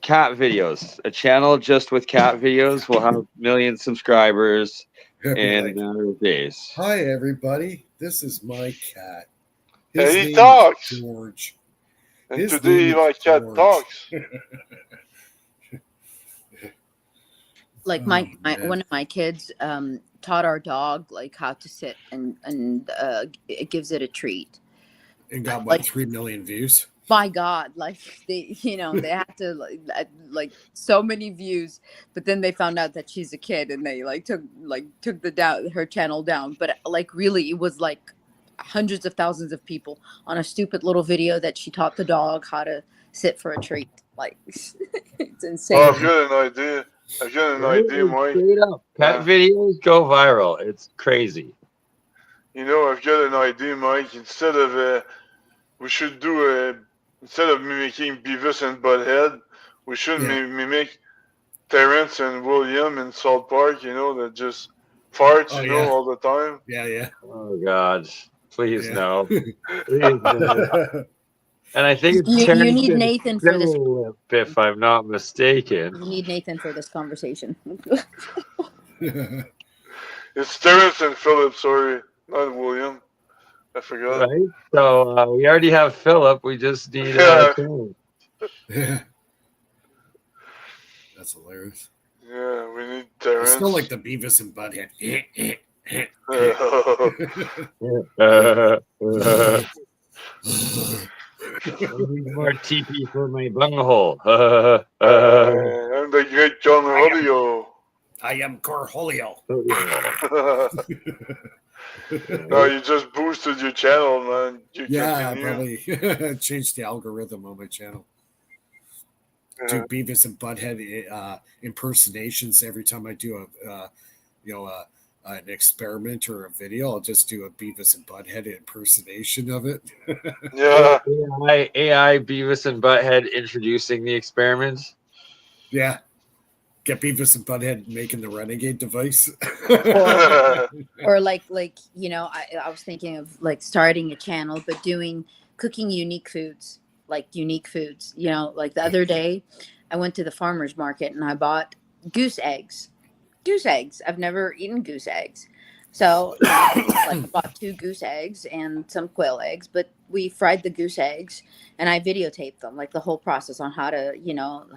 Cat videos. A channel just with cat videos will have 1 million subscribers in a matter of days. Hi, everybody. This is my cat. And he name talks. is George. And His today name my is cat George. talks. Like one of my kids taught our dog like how to sit, and it gives it a treat. And got like 3 million views. My God, like they had to like so many views, but then they found out that she's a kid, and they took her channel down. But like really, it was like hundreds of thousands of people on a stupid little video that she taught the dog how to sit for a treat. Like, it's insane. Oh, I've got an idea. I've got an idea, Mike. Straight up, pet videos go viral. It's crazy. You know, I've got an idea, Mike. Instead of we should do instead of mimicking Beavis and Butthead, we should mimic Terrence and William in South Park. You know, that just farts, all the time. Yeah. Oh God, please no. Please no. And I think it's you need Nathan for this. If I'm not mistaken. You need Nathan for this conversation. It's Terrence and Philip, sorry, not William. I forgot. Right? So we already have Philip. We just need Terrence. That's hilarious. Yeah, we need Terrence. It's still like the Beavis and Butthead. I need more TP for my bunghole. I'm the great John Rodeo. I am Cornholio. No, you just boosted your channel, man. I probably changed the algorithm on my channel. Do Beavis and Butthead impersonations every time I do an experiment or a video. I'll just do a Beavis and Butthead impersonation of it. Yeah. AI Beavis and Butthead introducing the experiment. Yeah. Get Beavis and Butthead making the Renegade device. or like I was thinking of like starting a channel, but doing cooking unique foods. Like unique foods, like the other day I went to the farmer's market and I bought goose eggs. I've never eaten goose eggs. So I bought 2 goose eggs and some quail eggs, but we fried the goose eggs and I videotaped them, like the whole process on how to,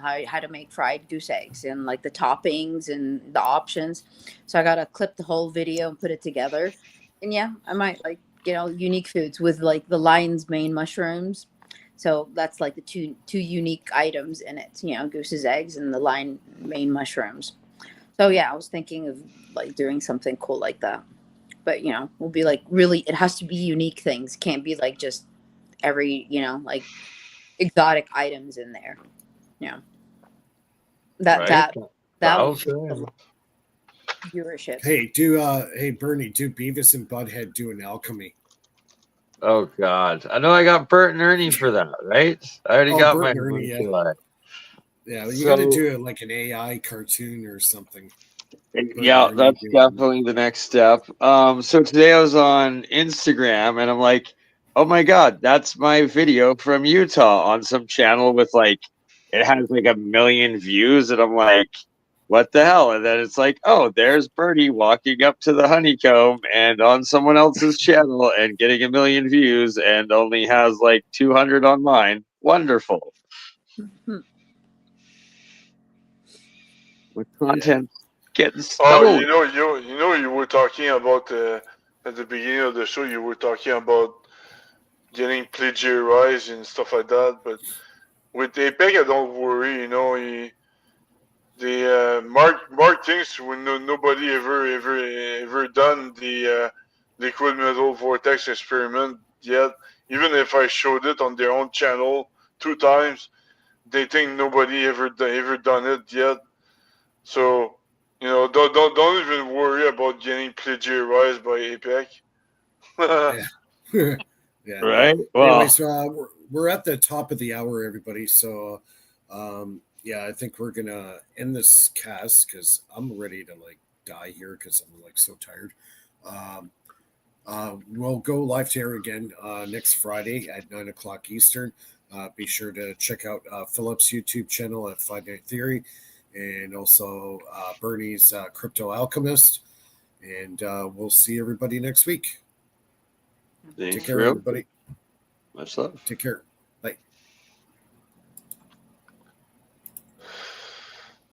how to make fried goose eggs and like the toppings and the options. So I got to clip the whole video and put it together. And yeah, I might unique foods with like the lion's mane mushrooms. So that's like the two unique items in it, goose's eggs and the lion mane mushrooms. So yeah, I was thinking of like doing something cool like that. But we'll be like really, it has to be unique things. Can't be like just every, like exotic items in there. Yeah. That was viewership. Hey Bernie, do Beavis and Butthead do an alchemy? Oh God, I know I got Bert and Ernie for that, right? I already got Bert my and Ernie, yeah, you got to do it like an AI cartoon or something. Yeah, that's definitely the next step. So today I was on Instagram and I'm like, oh my God, that's my video from Utah on some channel with like, it has like 1 million views. And I'm like, what the hell? And then it's like, oh, there's Bertie walking up to the honeycomb and on someone else's channel and getting 1 million views and only has like 200 on mine. Wonderful. With content getting stolen. You were talking about at the beginning of the show. You were talking about getting plagiarized and stuff like that. But with APEC, I don't worry. Mark thinks when nobody ever done the liquid metal vortex experiment yet. Even if I showed it on their own channel 2 times, they think nobody ever done it yet. So, don't even worry about getting plagiarized by APEC. Yeah. Right. Well, anyways, we're at the top of the hour, everybody. So, I think we're gonna end this cast because I'm ready to like die here because I'm like so tired. We'll go live to air again next Friday at 9:00 Eastern. Be sure to check out Philip's YouTube channel at 5 Night Theory. And also Bernie's Crypto Alchemist. And we'll see everybody next week. Thanks, Take care, everybody. Much love. Take care.